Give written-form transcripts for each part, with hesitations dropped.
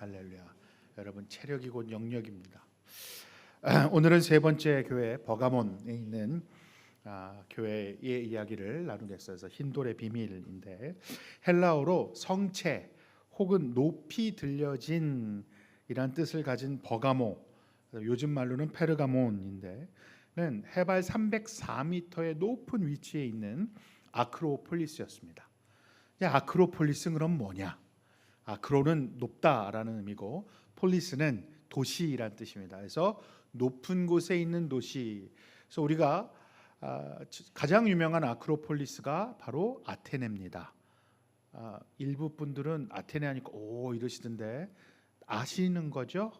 할렐루야. 여러분 체력이 곧 영역입니다. 오늘은 세 번째 교회 버가몬에 있는 교회의 이야기를 나누겠어요. 흰돌의 비밀인데 헬라어로 성체 혹은 높이 들려진 이란 뜻을 가진 버가모, 요즘 말로는 페르가몬인데 는 해발 304m의 높은 위치에 있는 아크로폴리스였습니다. 아크로폴리스는 그럼 뭐냐? 아크로는 높다라는 의미고 폴리스는 도시란 뜻입니다. 그래서 높은 곳에 있는 도시. 그래서 우리가 가장 유명한 아크로폴리스가 바로 아테네입니다. 일부 분들은 아테네 하니까 오 이러시던데 아시는 거죠?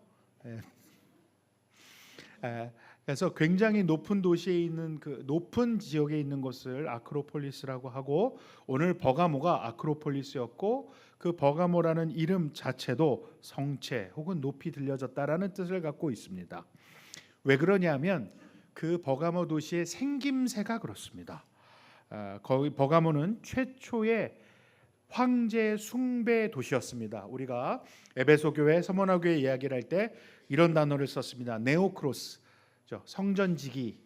그래서 굉장히 높은 도시에 있는 그 높은 지역에 있는 곳을 아크로폴리스라고 하고, 오늘 버가모가 아크로폴리스였고 그 버가모라는 이름 자체도 성체 혹은 높이 들려졌다라는 뜻을 갖고 있습니다. 왜 그러냐면 그 버가모 도시의 생김새가 그렇습니다. 거기 버가모는 최초의 황제 숭배 도시였습니다. 우리가 에베소 교회, 서머나 교회 이야기를 할 때 이런 단어를 썼습니다. 네오크로스, 성전지기,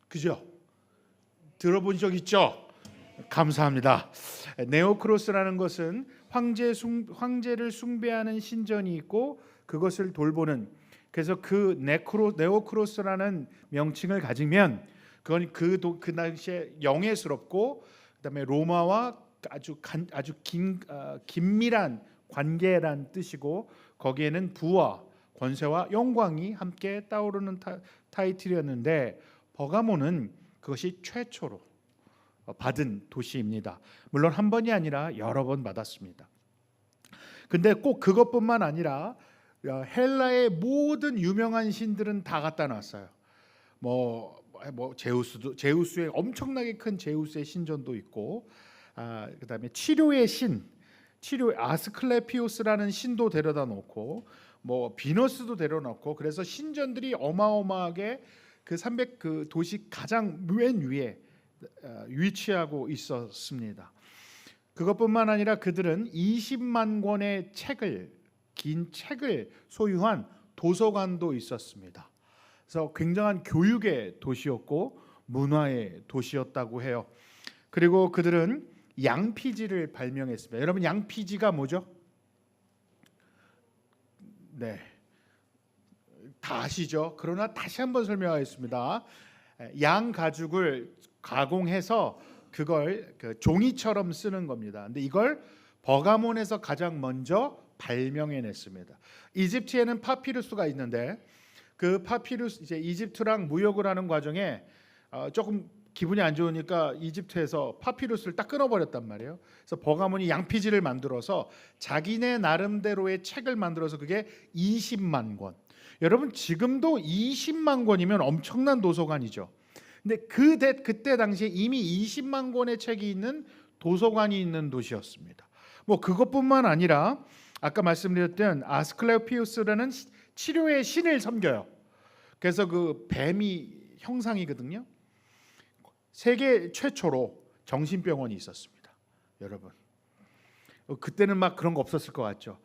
그죠? 들어본 적 있죠? 감사합니다. 네오크로스라는 것은 황제를 숭배하는 신전이 있고 그것을 돌보는, 그래서 그 네오크로스라는 명칭을 가지면 그건 그 당시에 영예스럽고 그다음에 로마와 아주 긴밀한 관계란 뜻이고, 거기에는 부와 권세와 영광이 함께 떠오르는 타이틀이었는데 버가모는 그것이 최초로 받은 도시입니다. 물론 한 번이 아니라 여러 번 받았습니다. 근데 꼭 그것뿐만 아니라 헬라의 모든 유명한 신들은 다 갖다 놨어요. 제우스의 엄청나게 큰 제우스의 신전도 있고, 그다음에 치료의 신, 아스클레피오스라는 신도 데려다 놓고, 비너스도 데려놓고, 그래서 신전들이 어마어마하게 그 도시 가장 맨 위에 위치하고 있었습니다. 그것뿐만 아니라 그들은 20만 권의 긴 책을 소유한 도서관도 있었습니다. 그래서 굉장한 교육의 도시였고 문화의 도시였다고 해요. 그리고 그들은 양피지를 발명했습니다. 여러분 양피지가 뭐죠? 네, 다 아시죠? 그러나 다시 한번 설명하겠습니다. 양 가죽을 가공해서 그걸 종이처럼 쓰는 겁니다. 근데 이걸 버가몬에서 가장 먼저 발명해냈습니다. 이집트에는 파피루스가 있는데 그 파피루스, 이제 이집트랑 무역을 하는 과정에 조금 기분이 안 좋으니까 이집트에서 파피루스를 딱 끊어버렸단 말이에요. 그래서 버가몬이 양피지를 만들어서 자기네 나름대로의 책을 만들어서 그게 20만 권. 여러분 지금도 20만 권이면 엄청난 도서관이죠. 근데 그때 당시에 이미 20만 권의 책이 있는 도서관이 있는 도시였습니다. 그것뿐만 아니라 아까 말씀드렸던 아스클레피우스라는 치료의 신을 섬겨요. 그래서 그 뱀이 형상이거든요. 세계 최초로 정신병원이 있었습니다. 여러분 그때는 막 그런 거 없었을 것 같죠.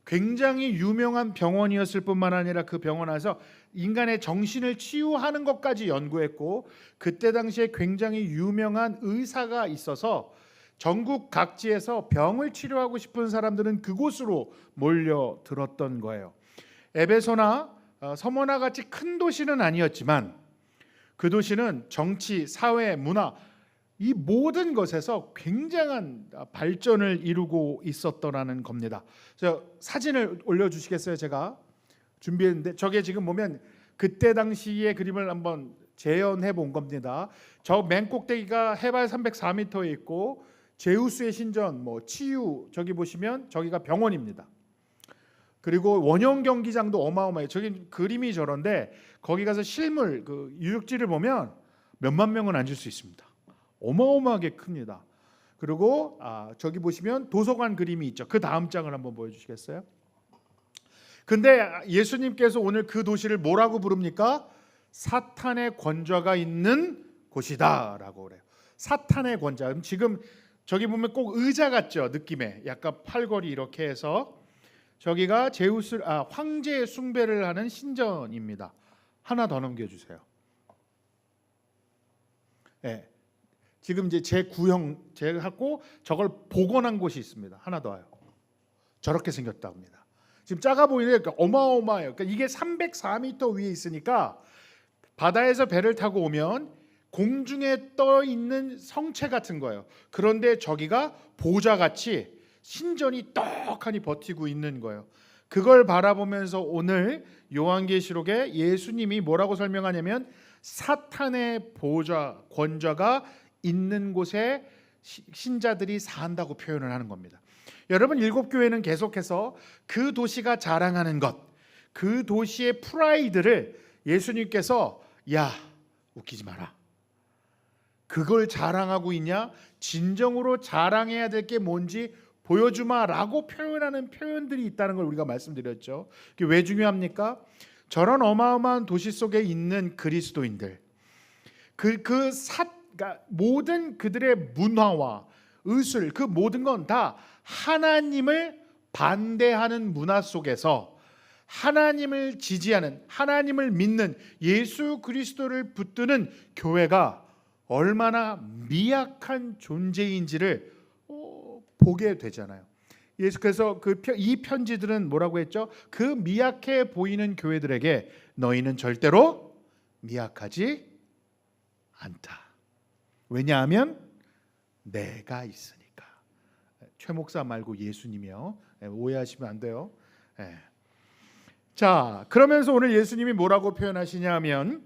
굉장히 유명한 병원이었을 뿐만 아니라 그 병원 안에서 인간의 정신을 치유하는 것까지 연구했고, 그때 당시에 굉장히 유명한 의사가 있어서 전국 각지에서 병을 치료하고 싶은 사람들은 그곳으로 몰려들었던 거예요. 에베소나 서머나 같이 큰 도시는 아니었지만 그 도시는 정치, 사회, 문화 이 모든 것에서 굉장한 발전을 이루고 있었더라는 겁니다. 사진을 올려주시겠어요? 제가 준비했는데 저게 지금 보면 그때 당시의 그림을 한번 재현해 본 겁니다. 저 맨 꼭대기가 해발 304m에 있고 제우스의 신전, 치유, 저기 보시면 저기가 병원입니다. 그리고 원형 경기장도 어마어마해요. 저기 그림이 저런데 거기 가서 실물 유적지를 보면 몇만 명은 앉을 수 있습니다. 어마어마하게 큽니다. 그리고 저기 보시면 도서관 그림이 있죠. 그 다음 장을 한번 보여주시겠어요? 근데 예수님께서 오늘 그 도시를 뭐라고 부릅니까? 사탄의 권좌가 있는 곳이다라고 그래요. 사탄의 권좌. 지금 저기 보면 꼭 의자 같죠? 느낌에 약간 팔걸이 이렇게 해서 저기가 황제의 숭배를 하는 신전입니다. 하나 더 넘겨주세요. 네. 지금 이제 제 구형 제하고 저걸 복원한 곳이 있습니다. 하나 더요. 저렇게 생겼다 합니다. 지금 작아 보이는데 어마어마해요. 그러니까 이게 304m 위에 있으니까 바다에서 배를 타고 오면 공중에 떠 있는 성체 같은 거예요. 그런데 저기가 보좌같이 신전이 떡하니 버티고 있는 거예요. 그걸 바라보면서 오늘 요한계시록에 예수님이 뭐라고 설명하냐면 사탄의 보좌, 권좌가 있는 곳에 신자들이 산다고 표현을 하는 겁니다. 여러분, 일곱 교회는 계속해서 그 도시가 자랑하는 것, 그 도시의 프라이드를 예수님께서 야, 웃기지 마라. 그걸 자랑하고 있냐? 진정으로 자랑해야 될 게 뭔지 보여주마라고 표현하는 표현들이 있다는 걸 우리가 말씀드렸죠. 그게 왜 중요합니까? 저런 어마어마한 도시 속에 있는 그리스도인들, 그러니까 모든 그들의 문화와 의술, 그 모든 건 다 하나님을 반대하는 문화 속에서 하나님을 지지하는, 하나님을 믿는 예수 그리스도를 붙드는 교회가 얼마나 미약한 존재인지를 보게 되잖아요. 그래서 이 편지들은 뭐라고 했죠? 그 미약해 보이는 교회들에게 너희는 절대로 미약하지 않다. 왜냐하면 내가 있으니까. 최 목사 말고 예수님이요. 오해하시면 안 돼요. 자, 그러면서 오늘 예수님이 뭐라고 표현하시냐면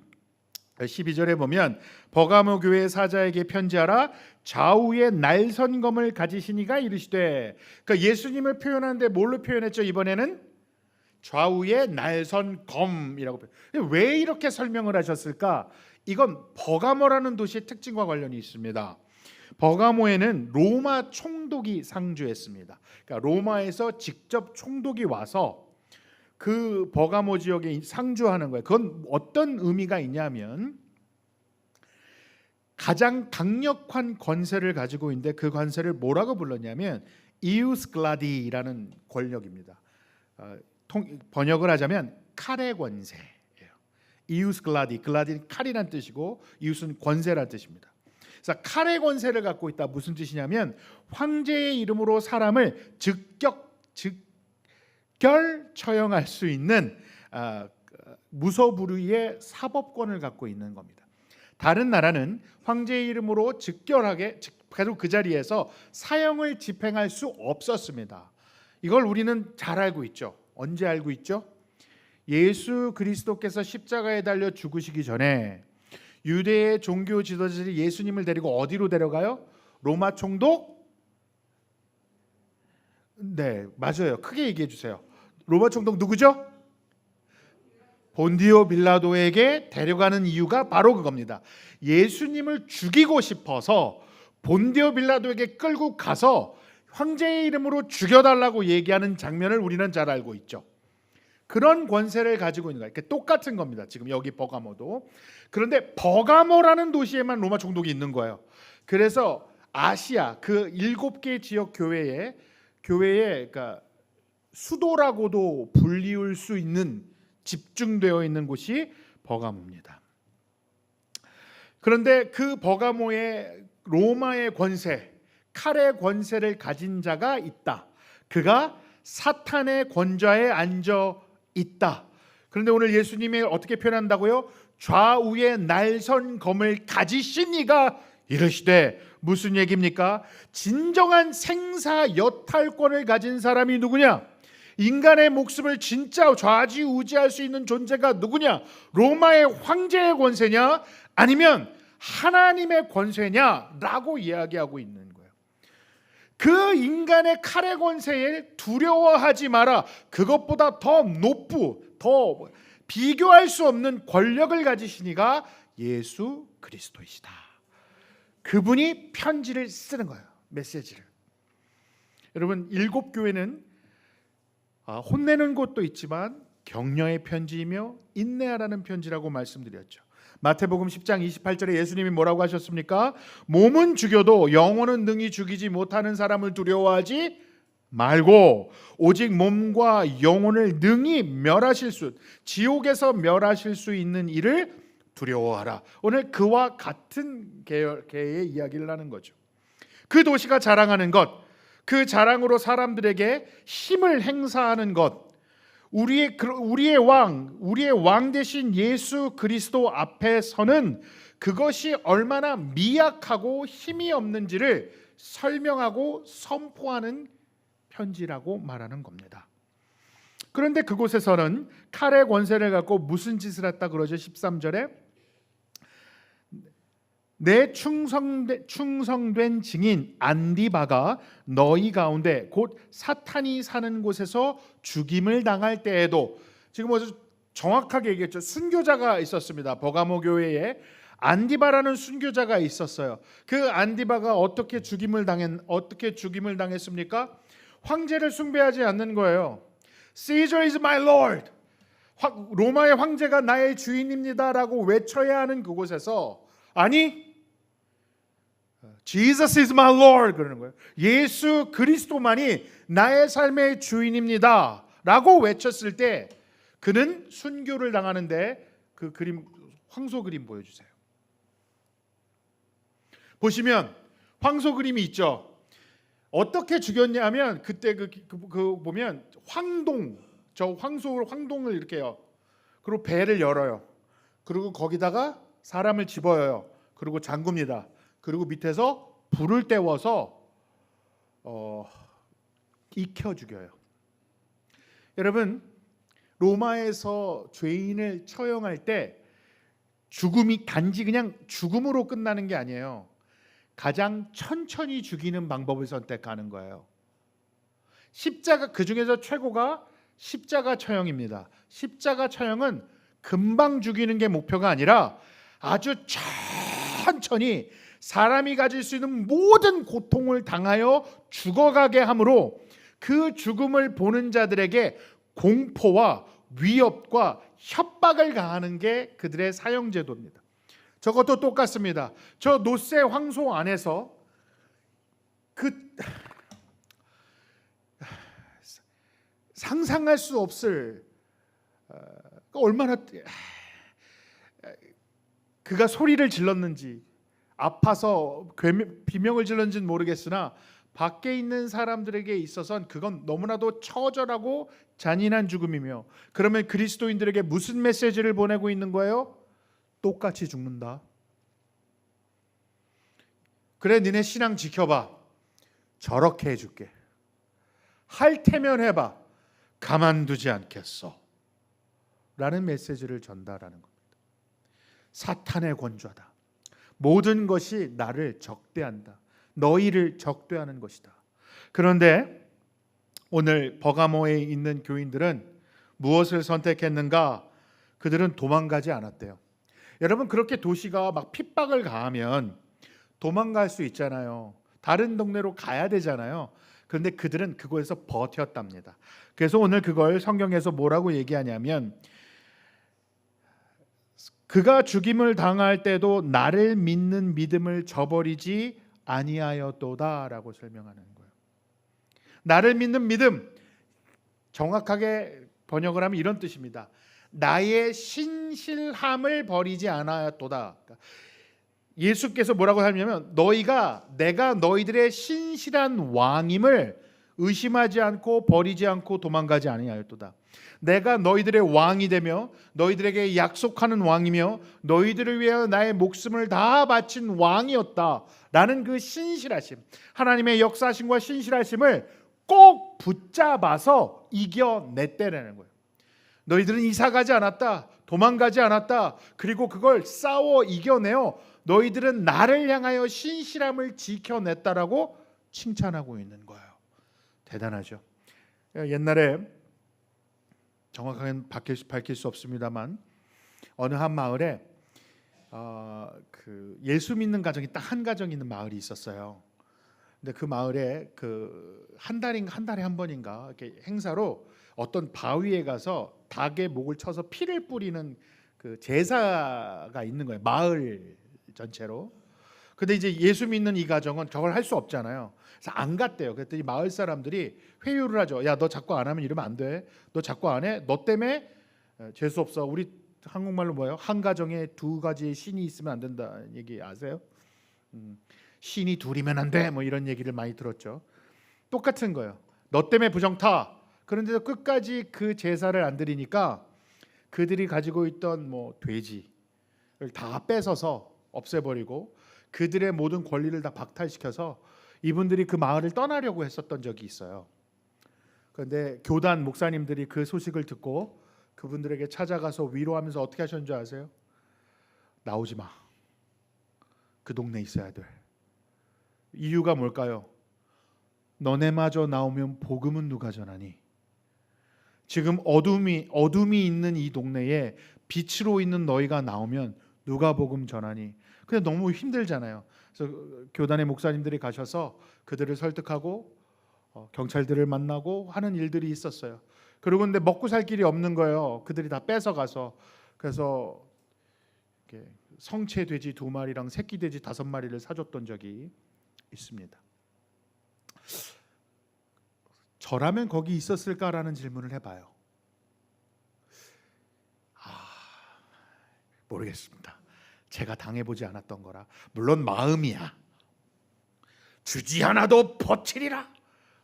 12절에 보면 버가모 교회 사자에게 편지하라. 좌우에 날선검을 가지시니가 이르시되. 그러니까 예수님을 표현하는데 뭘로 표현했죠? 이번에는 좌우에 날선검이라고. 왜 이렇게 설명을 하셨을까? 이건 버가모라는 도시의 특징과 관련이 있습니다. 버가모에는 로마 총독이 상주했습니다. 그러니까 로마에서 직접 총독이 와서 그 버가모 지역에 상주하는 거예요. 그건 어떤 의미가 있냐면 가장 강력한 권세를 가지고 있는데 그 권세를 뭐라고 불렀냐면 이우스글라디라는 권력입니다. 번역을 하자면 칼의 권세예요. 이우스글라디, 글라디는 칼이란 뜻이고 이웃은 권세란 뜻입니다. 그래서 칼의 권세를 갖고 있다. 무슨 뜻이냐면 황제의 이름으로 사람을 즉결 처형할 수 있는 무소불위의 사법권을 갖고 있는 겁니다. 다른 나라는 황제의 이름으로 즉결하게 계속 그 자리에서 사형을 집행할 수 없었습니다. 이걸 우리는 잘 알고 있죠. 언제 알고 있죠? 예수 그리스도께서 십자가에 달려 죽으시기 전에 유대의 종교 지도자들이 예수님을 데리고 어디로 데려가요? 로마 총독? 네, 맞아요. 크게 얘기해 주세요. 로마 총독 누구죠? 본디오 빌라도에게 데려가는 이유가 바로 그겁니다. 예수님을 죽이고 싶어서 본디오 빌라도에게 끌고 가서 황제의 이름으로 죽여달라고 얘기하는 장면을 우리는 잘 알고 있죠. 그런 권세를 가지고 있는 거예요. 똑같은 겁니다. 지금 여기 버가모도. 그런데 버가모라는 도시에만 로마 총독이 있는 거예요. 그래서 아시아 그 7개 지역 교회에 그러니까 수도라고도 불리울 수 있는 집중되어 있는 곳이 버가모입니다. 그런데 그 버가모의 로마의 권세, 칼의 권세를 가진 자가 있다. 그가 사탄의 권좌에 앉아 있다. 그런데 오늘 예수님이 어떻게 표현한다고요? 좌우에 날선검을 가지신 이가 이르시되. 무슨 얘기입니까? 진정한 생사 여탈권을 가진 사람이 누구냐? 인간의 목숨을 진짜 좌지우지할 수 있는 존재가 누구냐? 로마의 황제의 권세냐? 아니면 하나님의 권세냐라고 이야기하고 있는 거예요. 그 인간의 칼의 권세에 두려워하지 마라. 그것보다 더 비교할 수 없는 권력을 가지신 이가 예수 그리스도이시다. 그분이 편지를 쓰는 거예요. 메시지를. 여러분, 7교회는 혼내는 곳도 있지만 격려의 편지이며 인내하라는 편지라고 말씀드렸죠. 마태복음 10장 28절에 예수님이 뭐라고 하셨습니까? 몸은 죽여도 영혼은 능히 죽이지 못하는 사람을 두려워하지 말고 오직 몸과 영혼을 능히 멸하실 수, 지옥에서 멸하실 수 있는 일을 두려워하라. 오늘 그와 같은 계의 이야기를 하는 거죠. 그 도시가 자랑하는 것, 그 자랑으로 사람들에게 힘을 행사하는 것, 우리의 왕 대신 예수 그리스도 앞에서는 그것이 얼마나 미약하고 힘이 없는지를 설명하고 선포하는 편지라고 말하는 겁니다. 그런데 그곳에서는 칼의 권세를 갖고 무슨 짓을 했다 그러죠? 13절에 내 충성된 증인 안디바가 너희 가운데 곧 사탄이 사는 곳에서 죽임을 당할 때에도, 지금 어제 정확하게 얘기했죠. 순교자가 있었습니다. 버가모 교회에 안디바라는 순교자가 있었어요. 그 안디바가 어떻게 죽임을 당했습니까? 황제를 숭배하지 않는 거예요. Caesar is my lord. 로마의 황제가 나의 주인입니다라고 외쳐야 하는 그곳에서 아니, Jesus is my Lord 그러는 거예요. 예수 그리스도만이 나의 삶의 주인입니다 라고 외쳤을 때 그는 순교를 당하는데, 그 그림, 황소 그림 보여주세요. 보시면 황소 그림이 있죠. 어떻게 죽였냐면 그때 그 보면 황동을 이렇게요. 그리고 배를 열어요. 그리고 거기다가 사람을 집어요. 그리고 잠굽니다. 그리고 밑에서 불을 때워서 익혀 죽여요. 여러분, 로마에서 죄인을 처형할 때 죽음이 단지 그냥 죽음으로 끝나는 게 아니에요. 가장 천천히 죽이는 방법을 선택하는 거예요. 십자가, 그 중에서 최고가 십자가 처형입니다. 십자가 처형은 금방 죽이는 게 목표가 아니라 아주 천천히 사람이 가질 수 있는 모든 고통을 당하여 죽어가게 함으로 그 죽음을 보는 자들에게 공포와 위협과 협박을 가하는 게 그들의 사형 제도입니다. 저것도 똑같습니다. 저 노새 황소 안에서 상상할 수 없을 얼마나 그가 소리를 질렀는지, 아파서 비명을 질렀는지는 모르겠으나 밖에 있는 사람들에게 있어서는 그건 너무나도 처절하고 잔인한 죽음이며, 그러면 그리스도인들에게 무슨 메시지를 보내고 있는 거예요? 똑같이 죽는다. 그래, 니네 신앙 지켜봐. 저렇게 해줄게. 할 테면 해봐. 가만두지 않겠어. 라는 메시지를 전달하는 겁니다. 사탄의 권좌다. 모든 것이 나를 적대한다. 너희를 적대하는 것이다. 그런데 오늘 버가모에 있는 교인들은 무엇을 선택했는가? 그들은 도망가지 않았대요. 여러분, 그렇게 도시가 막 핍박을 가하면 도망갈 수 있잖아요. 다른 동네로 가야 되잖아요. 그런데 그들은 그곳에서 버텼답니다. 그래서 오늘 그걸 성경에서 뭐라고 얘기하냐면, 그가 죽임을 당할 때도 나를 믿는 믿음을 저버리지 아니하였도다라고 설명하는 거예요. 나를 믿는 믿음, 정확하게 번역을 하면 이런 뜻입니다. 나의 신실함을 버리지 않았도다. 예수께서 뭐라고 하냐면, 내가 너희들의 신실한 왕임을 의심하지 않고 버리지 않고 도망가지 아니하였도다. 내가 너희들의 왕이 되며 너희들에게 약속하는 왕이며 너희들을 위하여 나의 목숨을 다 바친 왕이었다라는 그 신실하심, 하나님의 역사하심과 신실하심을 꼭 붙잡아서 이겨냈다라는 거예요. 너희들은 이사가지 않았다, 도망가지 않았다, 그리고 그걸 싸워 이겨내어 너희들은 나를 향하여 신실함을 지켜냈다라고 칭찬하고 있는 거예요. 대단하죠. 옛날에 정확하게 밝힐 수 없습니다만 어느 한 마을에 그 예수 믿는 가정이 딱 한 가정 있는 마을이 있었어요. 근데 그 마을에 한 달에 한 번인가 이렇게 행사로 어떤 바위에 가서 닭의 목을 쳐서 피를 뿌리는 그 제사가 있는 거예요. 마을 전체로. 근데 이제 예수 믿는 이 가정은 저걸 할 수 없잖아요. 그래서 안 갔대요. 그랬더니 마을 사람들이 회유를 하죠. 야, 너 자꾸 안 하면 이러면 안 돼. 너 자꾸 안 해. 너 때문에 재수 없어. 우리 한국말로 뭐예요? 한 가정에 두 가지의 신이 있으면 안 된다 얘기 아세요? 신이 둘이면 안 돼. 뭐 이런 얘기를 많이 들었죠. 똑같은 거예요. 너 때문에 부정타. 그런데도 끝까지 그 제사를 안 드리니까 그들이 가지고 있던 뭐 돼지를 다 뺏어서 없애버리고 그들의 모든 권리를 다 박탈시켜서 이분들이 그 마을을 떠나려고 했었던 적이 있어요. 그런데 교단 목사님들이 그 소식을 듣고 그분들에게 찾아가서 위로하면서 어떻게 하셨는 줄 아세요? 나오지 마. 그 동네에 있어야 돼. 이유가 뭘까요? 너네마저 나오면 복음은 누가 전하니? 지금 어둠이 있는 이 동네에 빛으로 있는 너희가 나오면 누가 복음 전하니? 그냥 너무 힘들잖아요. 그래서 교단의 목사님들이 가셔서 그들을 설득하고 경찰들을 만나고 하는 일들이 있었어요. 그리고 근데 먹고 살 길이 없는 거예요. 그들이 다 뺏어가서. 그래서 성체 돼지 2마리랑 새끼 돼지 5마리를 사줬던 적이 있습니다. 저라면 거기 있었을까라는 질문을 해봐요. 모르겠습니다. 제가 당해보지 않았던 거라. 물론 마음이야. 주지 않아도 버티리라.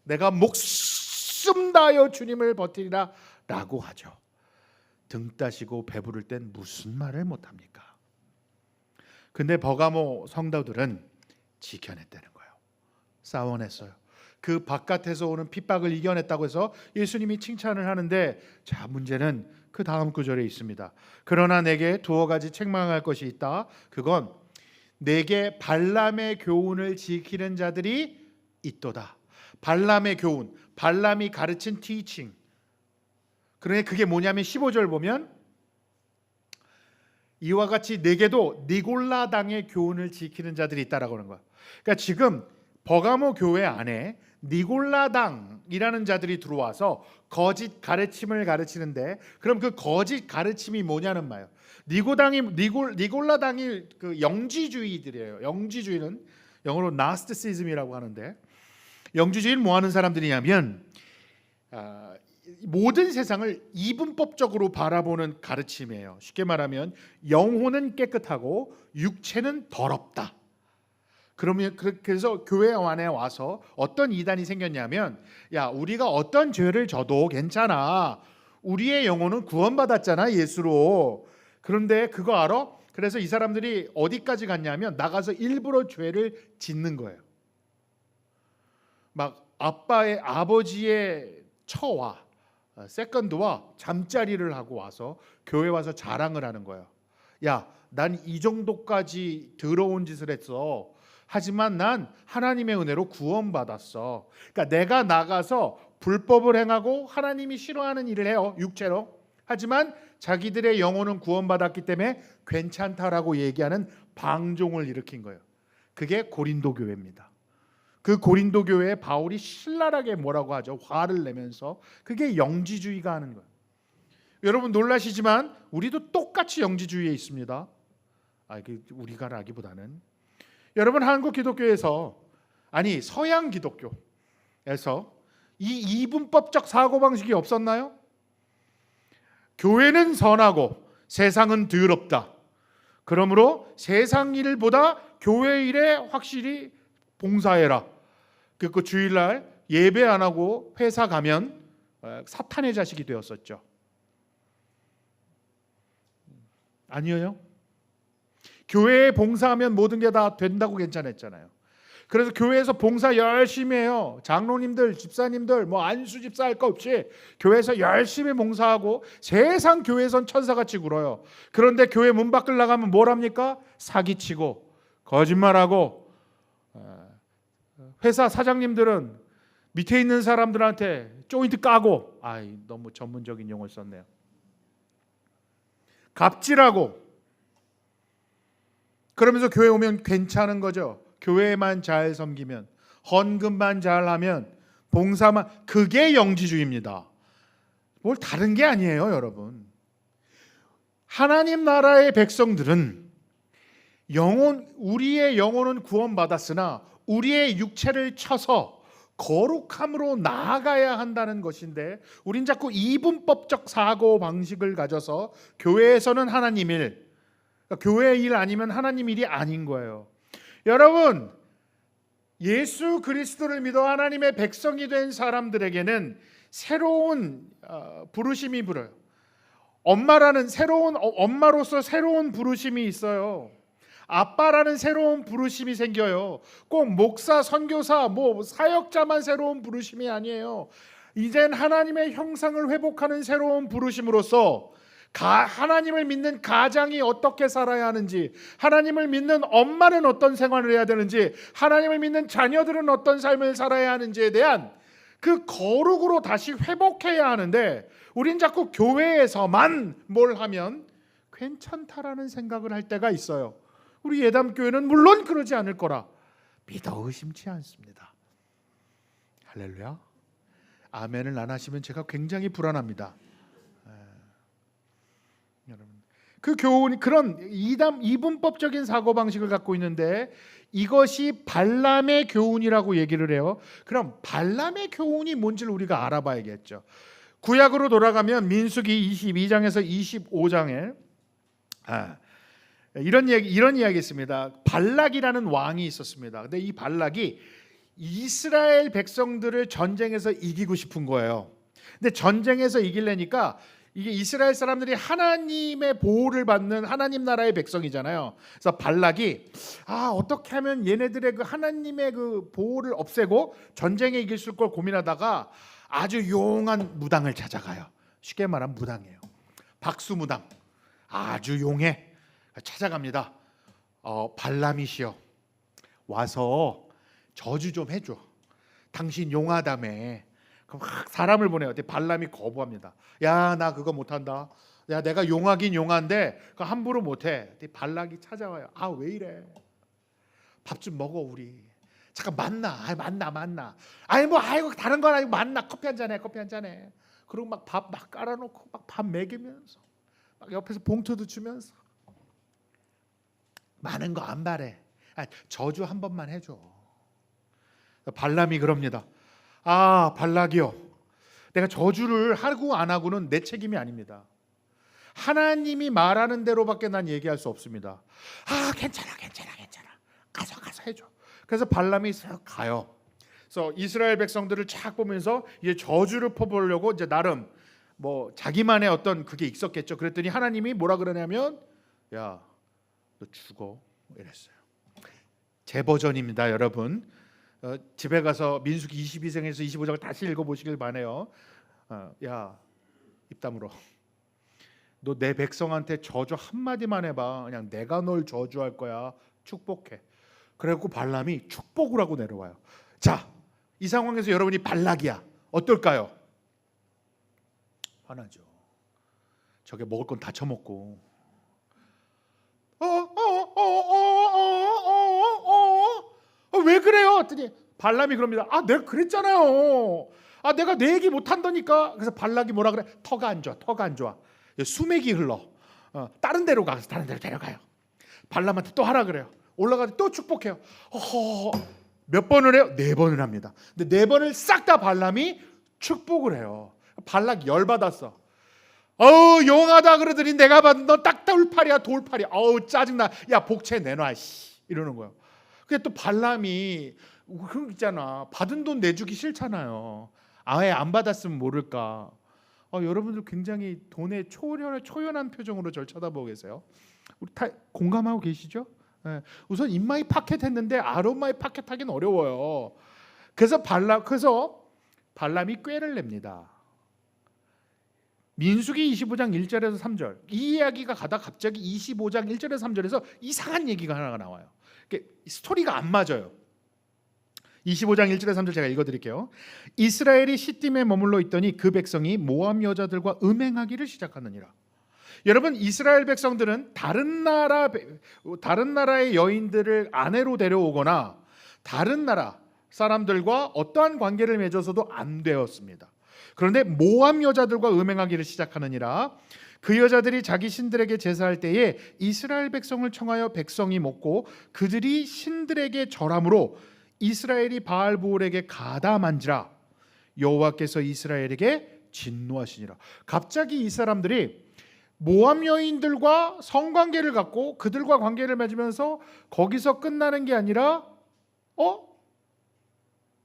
내가 목숨 다하여 주님을 버티리라 라고 하죠. 등 따시고 배부를 땐 무슨 말을 못합니까? 근데 버가모 성도들은 지켜냈다는 거예요. 싸워냈어요. 그 바깥에서 오는 핍박을 이겨냈다고 해서 예수님이 칭찬을 하는데, 자, 문제는 그 다음 구절에 있습니다. 그러나 내게 두어 가지 책망할 것이 있다. 그건 내게 발람의 교훈을 지키는 자들이 있도다. 발람의 교훈, 발람이 가르친 티칭. 그러니까 그게 뭐냐면 15절 보면 이와 같이 내게도 니골라 당의 교훈을 지키는 자들이 있다라고 하는 거야. 그러니까 지금 버가모 교회 안에 니골라 당이라는 자들이 들어와서 거짓 가르침을 가르치는데, 그럼 그 거짓 가르침이 뭐냐는 말이에요. 니골라 당이 그 영지주의들이에요. 영지주의는 영어로 나스티시즘이라고 하는데, 영지주의는 뭐 하는 사람들이냐면 모든 세상을 이분법적으로 바라보는 가르침이에요. 쉽게 말하면 영혼은 깨끗하고 육체는 더럽다. 그러면 그래서 교회 안에 와서 어떤 이단이 생겼냐면, 야, 우리가 어떤 죄를 져도 괜찮아. 우리의 영혼은 구원받았잖아, 예수로. 그런데 그거 알아? 그래서 이 사람들이 어디까지 갔냐면 나가서 일부러 죄를 짓는 거예요. 막 아버지의 처와 세컨드와 잠자리를 하고 와서 교회 와서 자랑을 하는 거예요. 야, 난 이 정도까지 더러운 짓을 했어. 하지만 난 하나님의 은혜로 구원받았어. 그러니까 내가 나가서 불법을 행하고 하나님이 싫어하는 일을 해요, 육체로. 하지만 자기들의 영혼은 구원받았기 때문에 괜찮다라고 얘기하는 방종을 일으킨 거예요. 그게 고린도 교회입니다. 그 고린도 교회에 바울이 신랄하게 뭐라고 하죠? 화를 내면서. 그게 영지주의가 하는 거예요. 여러분 놀라시지만 우리도 똑같이 영지주의에 있습니다. 우리가라기보다는 여러분 한국 기독교에서, 아니 서양 기독교에서 이 이분법적 사고방식이 없었나요? 교회는 선하고 세상은 더럽다. 그러므로 세상 일보다 교회 일에 확실히 봉사해라. 그 주일날 예배 안 하고 회사 가면 사탄의 자식이 되었었죠. 아니에요? 교회에 봉사하면 모든 게 다 된다고 괜찮았잖아요. 그래서 교회에서 봉사 열심히 해요. 장로님들, 집사님들, 뭐 안수 집사 할 거 없이 교회에서 열심히 봉사하고 세상 교회에선 천사같이 굴어요. 그런데 교회 문 밖을 나가면 뭘 합니까? 사기치고 거짓말하고, 회사 사장님들은 밑에 있는 사람들한테 조인트 까고, 너무 전문적인 용어를 썼네요. 갑질하고. 그러면서 교회 오면 괜찮은 거죠. 교회만 잘 섬기면, 헌금만 잘하면, 봉사만, 그게 영지주의입니다. 뭘 다른 게 아니에요, 여러분. 하나님 나라의 백성들은 우리의 영혼은 구원받았으나 우리의 육체를 쳐서 거룩함으로 나아가야 한다는 것인데, 우린 자꾸 이분법적 사고 방식을 가져서 교회에서는 하나님 일, 그러니까 교회 일 아니면 하나님 일이 아닌 거예요. 여러분, 예수 그리스도를 믿어 하나님의 백성이 된 사람들에게는 새로운 부르심이 불어요. 엄마로서 새로운 부르심이 있어요. 아빠라는 새로운 부르심이 생겨요. 꼭 목사, 선교사, 사역자만 새로운 부르심이 아니에요. 이젠 하나님의 형상을 회복하는 새로운 부르심으로서 하나님을 믿는 가장이 어떻게 살아야 하는지, 하나님을 믿는 엄마는 어떤 생활을 해야 되는지, 하나님을 믿는 자녀들은 어떤 삶을 살아야 하는지에 대한 그 거룩으로 다시 회복해야 하는데, 우린 자꾸 교회에서만 뭘 하면 괜찮다라는 생각을 할 때가 있어요. 우리 예담교회는 물론 그러지 않을 거라 믿어 의심치 않습니다. 할렐루야. 아멘을 안 하시면 제가 굉장히 불안합니다. 여러분, 그 교훈이 그런 이분법적인 사고방식을 갖고 있는데, 이것이 발람의 교훈이라고 얘기를 해요. 그럼 발람의 교훈이 뭔지를 우리가 알아봐야겠죠. 구약으로 돌아가면 민수기 22장에서 25장에 이런 이야기 있습니다. 발락이라는 왕이 있었습니다. 근데 이 발락이 이스라엘 백성들을 전쟁에서 이기고 싶은 거예요. 근데 전쟁에서 이기려니까, 이게 이스라엘 사람들이 하나님의 보호를 받는 하나님 나라의 백성이잖아요. 그래서 발락이 어떻게 하면 얘네들의 그 하나님의 그 보호를 없애고 전쟁에 이길 수 있을 걸 고민하다가 아주 용한 무당을 찾아가요. 쉽게 말하면 무당이에요. 박수무당. 아주 용해. 찾아갑니다. 발람이시여, 와서 저주 좀 해줘. 당신 용하다며. 그럼 막 사람을 보내요. 발람이 거부합니다. 야, 나 그거 못한다. 야, 내가 용하긴 용한데 그거 함부로 못해. 발락이 찾아와요. 왜 이래? 밥 좀 먹어 우리. 잠깐 만나. 아이고 다른 건 아니고 만나. 커피 한 잔해. 그리고 막 밥 막 깔아놓고 막 밥 먹이면서 막 옆에서 봉투도 주면서, 많은 거 안 바래. 저주 한 번만 해줘. 발람이 그럽니다. 발락이요, 내가 저주를 하고 안 하고는 내 책임이 아닙니다. 하나님이 말하는 대로밖에 난 얘기할 수 없습니다. 괜찮아. 가서 해줘. 그래서 발람이 싹 가요. 그래서 이스라엘 백성들을 쫙 보면서 이제 저주를 퍼보려고 이제 나름 자기만의 어떤 그게 있었겠죠. 그랬더니 하나님이 뭐라 그러냐면, 야, 너 죽어, 이랬어요. 제 버전입니다, 여러분. 집에 가서 민수기 22장에서 25장을 다시 읽어보시길 바라요. 야, 입 다물어. 너 내 백성한테 저주 한마디만 해봐. 그냥 내가 널 저주할 거야. 축복해. 그래갖고 발람이 축복을 하고 내려와요. 자, 이 상황에서 여러분이 발락이야. 어떨까요? 화나죠. 저게 먹을 건 다 처먹고. 왜 그래요? 했더니 발람이 그럽니다. 내가 그랬잖아요. 내가 내 얘기 못한다니까. 그래서 발락이 뭐라 그래? 터가 안 좋아. 수맥이 흘러. 다른 데로 가서 다른 데로 데려가요. 발람한테 또 하라 그래요. 올라가서 또 축복해요. 몇 번을 해요? 4번을 합니다. 근데 4번을 싹 다 발람이 축복을 해요. 발락이 열받았어. 용하다 그러더니 내가 받은 너 딱 돌팔이야. 짜증나. 야, 복채 내놔 이러는 거예요. 근데 또 발람이 그런 거 있잖아. 받은 돈 내주기 싫잖아요. 아예 안 받았으면 모를까. 여러분들 굉장히 돈에 초연한 표정으로 저를 쳐다보고 계세요. 우리 다 공감하고 계시죠? 네. 우선 인마이 파켓 했는데 아로마이 파켓 하긴 어려워요. 그래서 발람이 꾀를 냅니다. 민수기 25장 1절에서 3절 이 이야기가 가다 갑자기 25장 1절에서 3절에서 이상한 얘기가 하나가 나와요. 스토리가 안 맞아요. 25장 1절에서 3절 제가 읽어드릴게요. 이스라엘이 시딤에 머물러 있더니 그 백성이 모압 여자들과 음행하기를 시작하느니라. 여러분, 이스라엘 백성들은 다른 나라의 여인들을 아내로 데려오거나 다른 나라 사람들과 어떠한 관계를 맺어서도 안 되었습니다. 그런데 모압 여자들과 음행하기를 시작하느니라. 그 여자들이 자기 신들에게 제사할 때에 이스라엘 백성을 청하여 백성이 먹고 그들이 신들에게 절함으로 이스라엘이 바알보올에게 가담한지라 여호와께서 이스라엘에게 진노하시니라. 갑자기 이 사람들이 모압 여인들과 성관계를 갖고 그들과 관계를 맺으면서 거기서 끝나는 게 아니라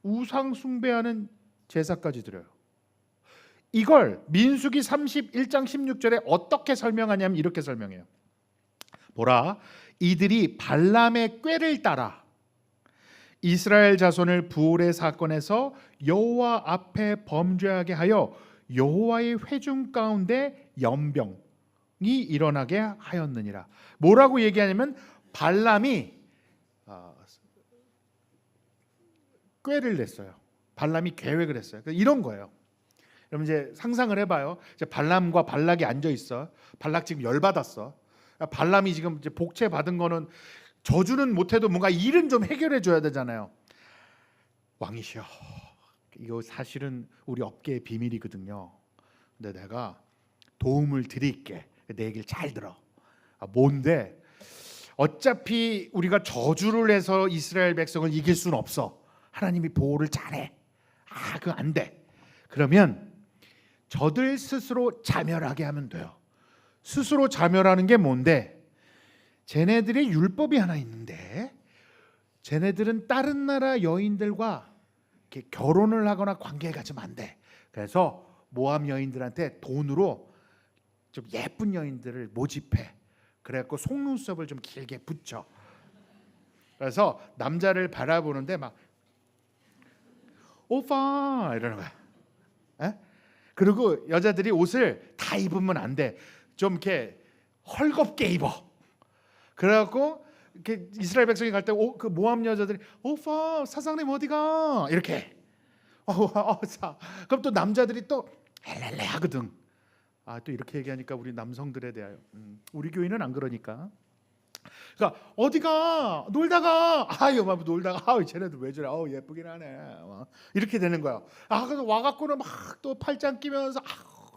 우상 숭배하는 제사까지 드려요. 이걸 민수기 31장 16절에 어떻게 설명하냐면 이렇게 설명해요. 보라, 이들이 발람의 꾀를 따라 이스라엘 자손을 부올의 사건에서 여호와 앞에 범죄하게 하여 여호와의 회중 가운데 연병이 일어나게 하였느니라. 뭐라고 얘기하냐면 발람이 꾀를 냈어요. 발람이 계획을 했어요. 이런 거예요. 여러분 이제 상상을 해봐요. 이제 발람과 발락이 앉아 있어. 발락 지금 열 받았어. 발람이 지금 이제 복채 받은 거는 저주는 못해도 뭔가 일은 좀 해결해 줘야 되잖아요. 왕이시여, 이거 사실은 우리 업계의 비밀이거든요. 근데 내가 도움을 드릴게. 내 얘기를 잘 들어. 뭔데? 어차피 우리가 저주를 해서 이스라엘 백성을 이길 수는 없어. 하나님이 보호를 잘해. 그거 안 돼. 그러면 저들 스스로 자멸하게 하면 돼요. 스스로 자멸하는 게 뭔데? 쟤네들의 율법이 하나 있는데 쟤네들은 다른 나라 여인들과 이렇게 결혼을 하거나 관계를 가지면 안 돼. 그래서 모압 여인들한테 돈으로 좀 예쁜 여인들을 모집해. 그래갖고 속눈썹을 좀 길게 붙여. 그래서 남자를 바라보는데 막 오빠 이러는 거야. 에? 그리고 여자들이 옷을 다 입으면 안 돼. 좀 이렇게 헐겁게 입어. 그래갖고 이렇게 이스라엘 백성이 갈 때 그 모압 여자들이 오빠 사장님 어디가 이렇게. 그럼 또 남자들이 또 헬렐레 하거든. 또 이렇게 얘기하니까 우리 남성들에 대하여 우리 교회는 안 그러니까. 그러니까 어디가 놀다가 막 놀다가 쟤네들 왜 저래 예쁘긴 하네 이렇게 되는 거야. 그래서 와갖고는 막 또 팔짱 끼면서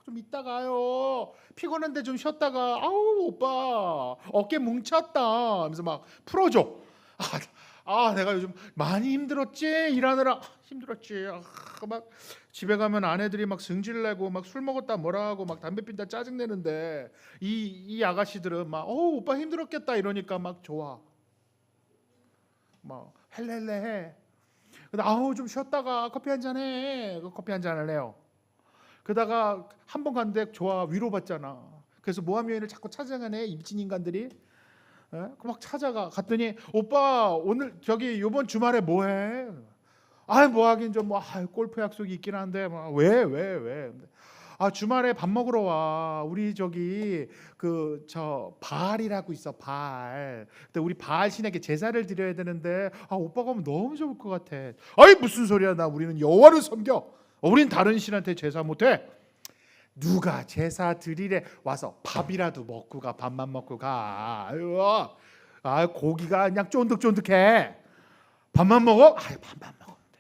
좀 이따 가요. 피곤한데 좀 쉬었다가 오빠 어깨 뭉쳤다 하면서 막 풀어줘. 내가 요즘 많이 힘들었지 일하느라 힘들었지. 막 집에 가면 아내들이 막 승질내고 막 술 먹었다 뭐라 하고 막 담배 핀다 짜증 내는데 이 아가씨들은 막 오빠 힘들었겠다 이러니까 막 좋아. 막 헬렐레 해. 근데 좀 쉬었다가 커피 한잔 해. 커피 한잔 할래요. 그러다가 한 번 갔는데 좋아 위로받잖아. 그래서 모함 여인을 자꾸 찾아가네 이 미친 인간들이. 막 찾아가 갔더니 오빠 오늘 저기 이번 주말에 뭐해? 뭐 하긴 좀 골프 약속이 있긴 한데 왜? 주말에 밥 먹으러 와. 우리 저기 저 바알이라고 있어 바알. 근데 우리 바알 신에게 제사를 드려야 되는데 오빠가 오면 너무 좋을 것 같아. 무슨 소리야? 우리는 여호와를 섬겨. 우린 다른 신한테 제사 못해. 누가 제사 드리래. 와서 밥이라도 먹고 가. 밥만 먹고 가. 고기가 그냥 쫀득쫀득해. 밥만 먹어? 밥만 먹으면 돼.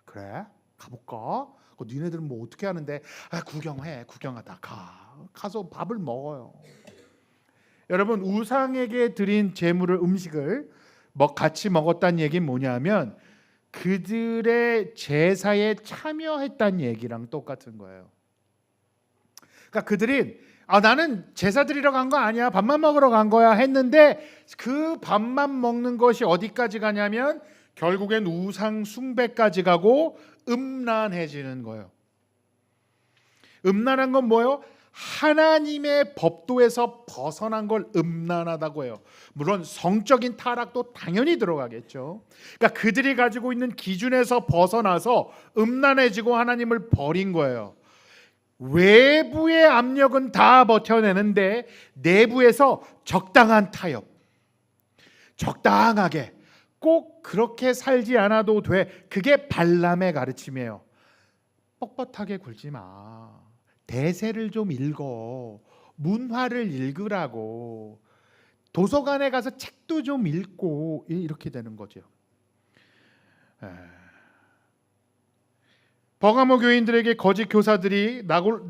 그래? 가볼까? 니네들은 뭐 어떻게 하는데? 구경해. 구경하다 가서 밥을 먹어요. 여러분 우상에게 드린 제물을 음식을 같이 먹었다는 얘기는 뭐냐면 그들의 제사에 참여했다는 얘기랑 똑같은 거예요. 그러니까 그들이 나는 제사 드리러 간 거 아니야. 밥만 먹으러 간 거야 했는데 그 밥만 먹는 것이 어디까지 가냐면 결국엔 우상 숭배까지 가고 음란해지는 거예요. 음란한 건 뭐예요? 하나님의 법도에서 벗어난 걸 음란하다고 해요. 물론 성적인 타락도 당연히 들어가겠죠. 그러니까 그들이 가지고 있는 기준에서 벗어나서 음란해지고 하나님을 버린 거예요. 외부의 압력은 다 버텨내는데 내부에서 적당한 타협, 적당하게 꼭 그렇게 살지 않아도 돼. 그게 발람의 가르침이에요. 뻣뻣하게 굴지 마. 대세를 좀 읽어. 문화를 읽으라고. 도서관에 가서 책도 좀 읽고 이렇게 되는 거죠. 버가모 교인들에게 거짓 교사들이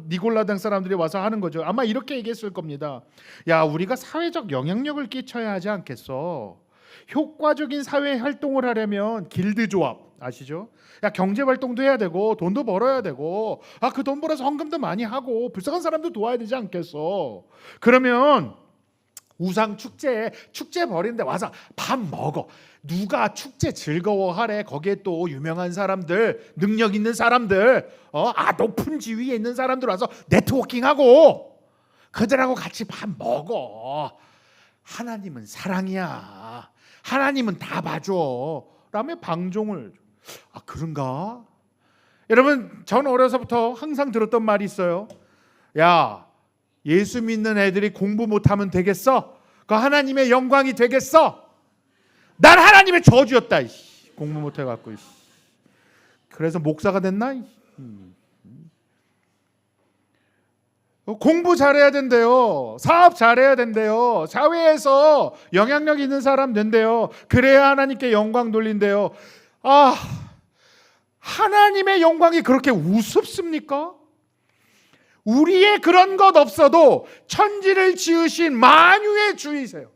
니골라당 사람들이 와서 하는 거죠. 아마 이렇게 얘기했을 겁니다. 야, 우리가 사회적 영향력을 끼쳐야 하지 않겠어? 효과적인 사회 활동을 하려면 길드 조합 아시죠? 야, 경제 활동도 해야 되고 돈도 벌어야 되고, 그 돈 벌어서 헌금도 많이 하고 불쌍한 사람도 도와야 되지 않겠어? 그러면 우상 축제 벌이는데 와서 밥 먹어. 누가 축제 즐거워하래? 거기에 또 유명한 사람들, 능력 있는 사람들, 높은 지위에 있는 사람들 와서 네트워킹하고 그들하고 같이 밥 먹어. 하나님은 사랑이야. 하나님은 다 봐줘. 라며 방종을. 그런가? 여러분, 전 어려서부터 항상 들었던 말이 있어요. 야, 예수 믿는 애들이 공부 못하면 되겠어? 그 하나님의 영광이 되겠어? 난 하나님의 저주였다. 공부 못해갖고. 그래서 목사가 됐나? 공부 잘해야 된대요. 사업 잘해야 된대요. 사회에서 영향력 있는 사람 된대요. 그래야 하나님께 영광 돌린대요. 하나님의 영광이 그렇게 우습습니까? 우리의 그런 것 없어도 천지를 지으신 만유의 주이세요.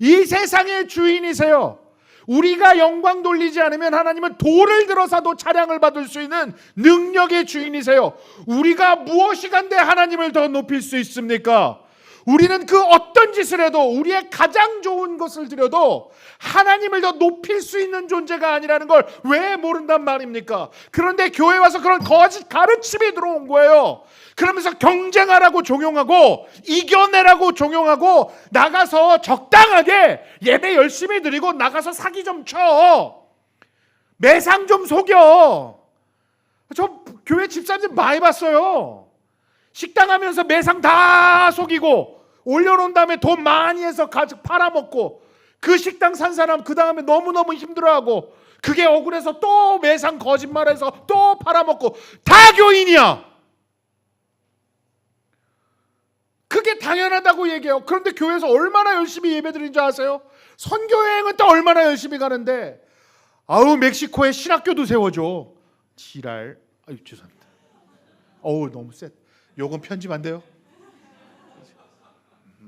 이 세상의 주인이세요. 우리가 영광 돌리지 않으면 하나님은 돌을 들어서도 찬양을 받을 수 있는 능력의 주인이세요. 우리가 무엇이 간데 하나님을 더 높일 수 있습니까? 우리는 그 어떤 짓을 해도 우리의 가장 좋은 것을 드려도 하나님을 더 높일 수 있는 존재가 아니라는 걸 왜 모른단 말입니까? 그런데 교회 와서 그런 거짓 가르침이 들어온 거예요. 그러면서 경쟁하라고 종용하고 이겨내라고 종용하고 나가서 적당하게 예배 열심히 드리고 나가서 사기 좀 쳐. 매상 좀 속여. 저 교회 집사님 많이 봤어요. 식당 하면서 매상 다 속이고 올려놓은 다음에 돈 많이 해서 가지고 팔아먹고 그 식당 산 사람 그 다음에 너무너무 힘들어하고 그게 억울해서 또 매상 거짓말해서 또 팔아먹고 다 교인이야. 그게 당연하다고 얘기해요. 그런데 교회에서 얼마나 열심히 예배드린 줄 아세요? 선교여행은 또 얼마나 열심히 가는데 멕시코에 신학교도 세워줘. 지랄. 죄송합니다. 너무 쎄. 요건 편집 안 돼요?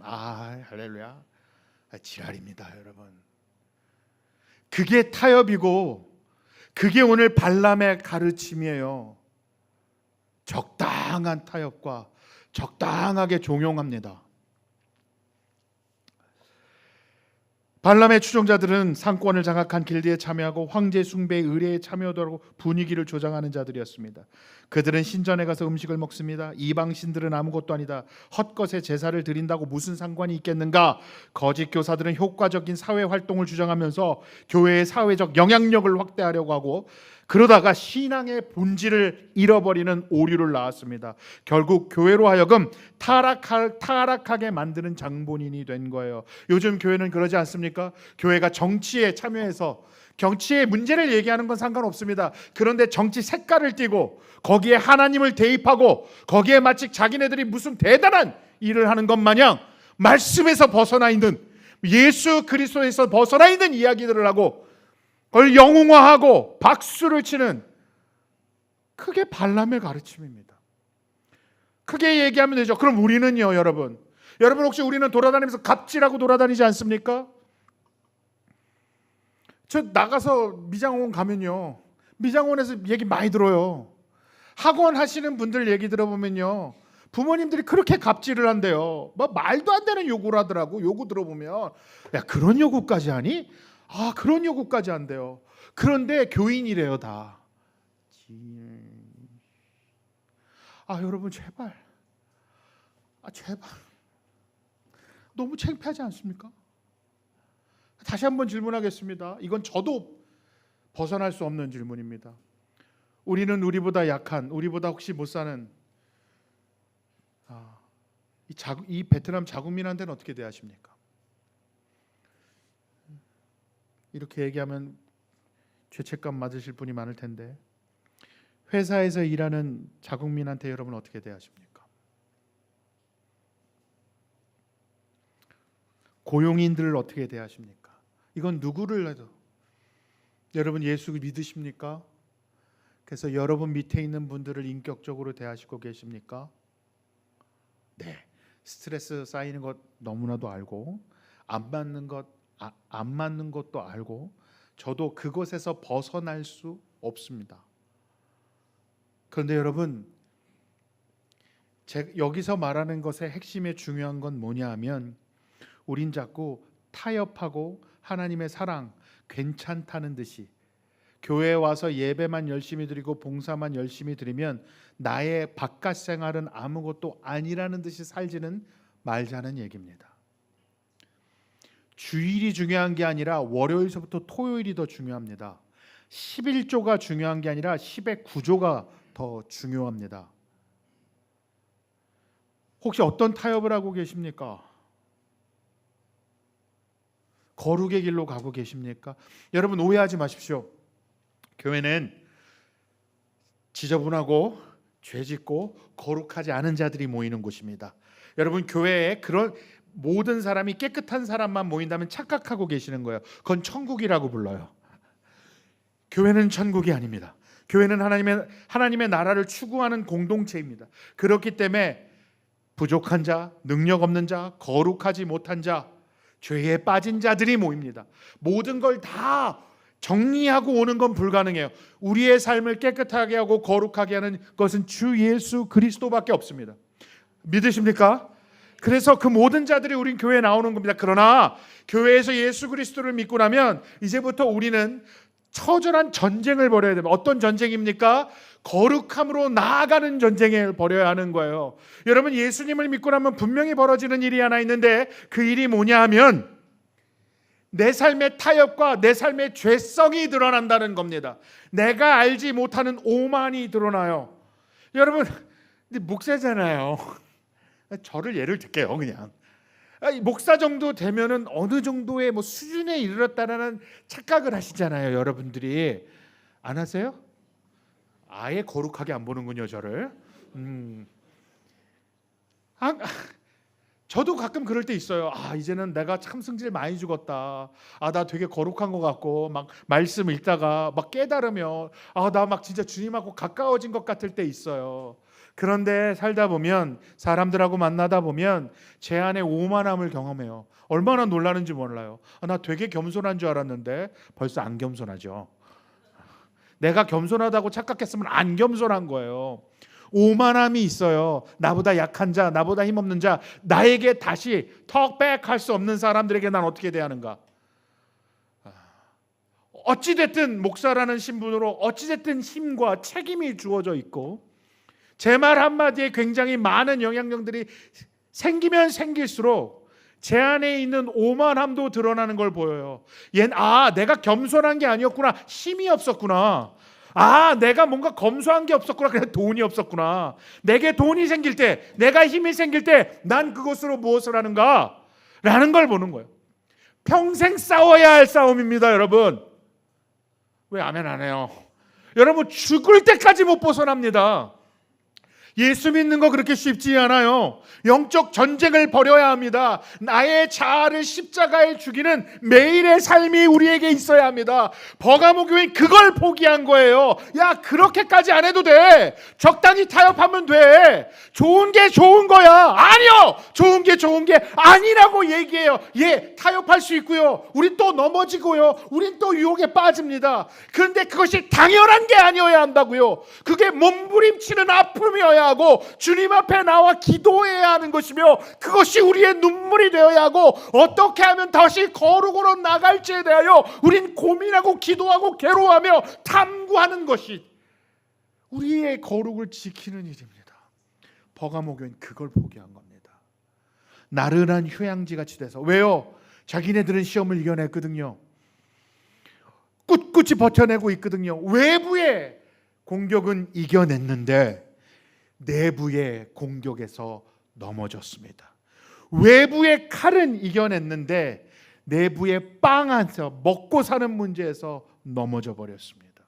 할렐루야. 지랄입니다, 여러분. 그게 타협이고 그게 오늘 발람의 가르침이에요. 적당한 타협과 적당하게 종용합니다. 발람의 추종자들은 상권을 장악한 길드에 참여하고 황제 숭배의 의례에 참여하도록 분위기를 조장하는 자들이었습니다. 그들은 신전에 가서 음식을 먹습니다. 이방 신들은 아무것도 아니다. 헛것에 제사를 드린다고 무슨 상관이 있겠는가? 거짓 교사들은 효과적인 사회 활동을 주장하면서 교회의 사회적 영향력을 확대하려고 하고 그러다가 신앙의 본질을 잃어버리는 오류를 낳았습니다. 결국 교회로 하여금 타락하게 만드는 장본인이 된 거예요. 요즘 교회는 그러지 않습니까? 교회가 정치에 참여해서 정치의 문제를 얘기하는 건 상관없습니다. 그런데 정치 색깔을 띠고 거기에 하나님을 대입하고 거기에 마치 자기네들이 무슨 대단한 일을 하는 것 마냥 말씀에서 벗어나 있는 예수 그리스도에서 벗어나 있는 이야기들을 하고 그걸 영웅화하고 박수를 치는 그게 발람의 가르침입니다. 크게 얘기하면 되죠. 그럼 우리는요, 여러분 혹시 우리는 돌아다니면서 갑질하고 돌아다니지 않습니까? 저 나가서 미장원 가면요, 미장원에서 얘기 많이 들어요. 학원 하시는 분들 얘기 들어보면요, 부모님들이 그렇게 갑질을 한대요. 말도 안 되는 요구를 하더라고. 요구 들어보면 야, 그런 요구까지 하니? 그런 요구까지 한대요. 그런데 교인이래요, 다. 여러분 제발, 제발, 너무 창피하지 않습니까? 다시 한번 질문하겠습니다. 이건 저도 벗어날 수 없는 질문입니다. 우리는 우리보다 약한, 우리보다 혹시 못 사는 이 베트남 자국민한테는 어떻게 대하십니까? 이렇게 얘기하면 죄책감 맞으실 분이 많을 텐데, 회사에서 일하는 자국민한테 여러분 어떻게 대하십니까? 고용인들을 어떻게 대하십니까? 이건 누구를 해도, 여러분 예수 믿으십니까? 그래서 여러분 밑에 있는 분들을 인격적으로 대하시고 계십니까? 네. 스트레스 쌓이는 것 너무나도 알고, 안 맞는 것도 알고, 저도 그것에서 벗어날 수 없습니다. 그런데 여러분, 여기서 말하는 것의 핵심의 중요한 건 뭐냐 하면, 우린 자꾸 타협하고 하나님의 사랑 괜찮다는 듯이, 교회에 와서 예배만 열심히 드리고 봉사만 열심히 드리면 나의 바깥 생활은 아무것도 아니라는 듯이 살지는 말자는 얘기입니다. 주일이 중요한 게 아니라 월요일서부터 토요일이 더 중요합니다. 11조가 중요한 게 아니라 10의 9조가 더 중요합니다. 혹시 어떤 타협을 하고 계십니까? 거룩의 길로 가고 계십니까? 여러분, 오해하지 마십시오. 교회는 지저분하고 죄짓고 거룩하지 않은 자들이 모이는 곳입니다. 여러분, 교회에 그런 모든 사람이 깨끗한 사람만 모인다면 착각하고 계시는 거예요. 그건 천국이라고 불러요. 교회는 천국이 아닙니다. 교회는 하나님의 나라를 추구하는 공동체입니다. 그렇기 때문에 부족한 자, 능력 없는 자, 거룩하지 못한 자, 죄에 빠진 자들이 모입니다. 모든 걸 다 정리하고 오는 건 불가능해요. 우리의 삶을 깨끗하게 하고 거룩하게 하는 것은 주 예수 그리스도밖에 없습니다. 믿으십니까? 그래서 그 모든 자들이 우린 교회에 나오는 겁니다. 그러나 교회에서 예수 그리스도를 믿고 나면 이제부터 우리는 처절한 전쟁을 벌여야 됩니다. 어떤 전쟁입니까? 거룩함으로 나아가는 전쟁을 벌여야 하는 거예요. 여러분, 예수님을 믿고 나면 분명히 벌어지는 일이 하나 있는데, 그 일이 뭐냐 하면 내 삶의 타협과 내 삶의 죄성이 드러난다는 겁니다. 내가 알지 못하는 오만이 드러나요. 여러분, 목사잖아요. 저를 예를 들게요. 그냥 목사 정도 되면은 어느 정도의 수준에 이르렀다라는 착각을 하시잖아요. 여러분들이 안 하세요? 아예 거룩하게 안 보는군요, 저를. 저도 가끔 그럴 때 있어요. 이제는 내가 참 승질 많이 죽었다. 나 되게 거룩한 것 같고, 막 말씀 읽다가 막 깨달으면 나 막 진짜 주님하고 가까워진 것 같을 때 있어요. 그런데 살다 보면, 사람들하고 만나다 보면 제 안에 오만함을 경험해요. 얼마나 놀라는지 몰라요. 나 되게 겸손한 줄 알았는데 벌써 안 겸손하죠. 내가 겸손하다고 착각했으면 안 겸손한 거예요. 오만함이 있어요. 나보다 약한 자, 나보다 힘없는 자, 나에게 다시 턱백할 수 없는 사람들에게 난 어떻게 대하는가? 어찌됐든 목사라는 신분으로 어찌됐든 힘과 책임이 주어져 있고, 제 말 한마디에 굉장히 많은 영향력들이 생기면 생길수록 제 안에 있는 오만함도 드러나는 걸 보여요. 내가 겸손한 게 아니었구나. 힘이 없었구나. 내가 뭔가 검소한 게 없었구나. 그냥 돈이 없었구나. 내게 돈이 생길 때, 내가 힘이 생길 때 난 그것으로 무엇을 하는가? 라는 걸 보는 거예요. 평생 싸워야 할 싸움입니다, 여러분. 왜 아멘 안 해요? 여러분, 죽을 때까지 못 벗어납니다. 예수 믿는 거 그렇게 쉽지 않아요. 영적 전쟁을 벌여야 합니다. 나의 자아를 십자가에 죽이는 매일의 삶이 우리에게 있어야 합니다. 버가모 교회는 그걸 포기한 거예요. 그렇게까지 안 해도 돼. 적당히 타협하면 돼. 좋은 게 좋은 거야. 아니요, 좋은 게 좋은 게 아니라고 얘기해요. 타협할 수 있고요, 우린 또 넘어지고요, 우린 또 유혹에 빠집니다. 그런데 그것이 당연한 게 아니어야 한다고요. 그게 몸부림치는 아픔이어야 하고, 주님 앞에 나와 기도해야 하는 것이며, 그것이 우리의 눈물이 되어야 하고, 어떻게 하면 다시 거룩으로 나갈지에 대하여 우린 고민하고 기도하고 괴로워하며 탐구하는 것이 우리의 거룩을 지키는 일입니다. 버가모 교회는 그걸 포기한 겁니다. 나른한 휴양지 같이 돼서. 왜요? 자기네들은 시험을 이겨냈거든요. 꿋꿋이 버텨내고 있거든요. 외부의 공격은 이겨냈는데 내부의 공격에서 넘어졌습니다. 외부의 칼은 이겨냈는데 내부의 빵 안에서, 먹고 사는 문제에서 넘어져 버렸습니다.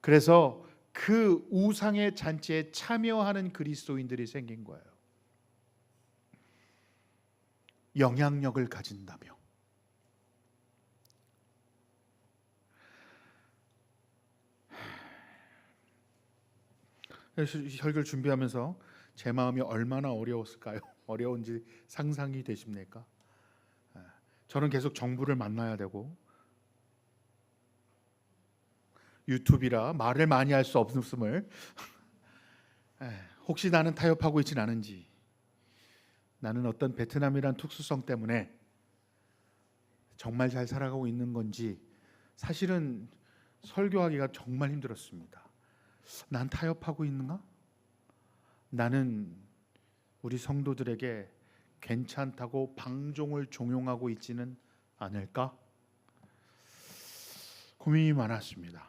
그래서 그 우상의 잔치에 참여하는 그리스도인들이 생긴 거예요. 영향력을 가진다며. 그래서 설교를 준비하면서 제 마음이 얼마나 어려웠을까요? 어려운지 상상이 되십니까? 저는 계속 정부를 만나야 되고 유튜브라 말을 많이 할 수 없음을 혹시 나는 타협하고 있진 않은지, 나는 어떤 베트남이란 특수성 때문에 정말 잘 살아가고 있는 건지 사실은 설교하기가 정말 힘들었습니다. 난 타협하고 있는가? 나는 우리 성도들에게 괜찮다고 방종을 종용하고 있지는 않을까? 고민이 많았습니다.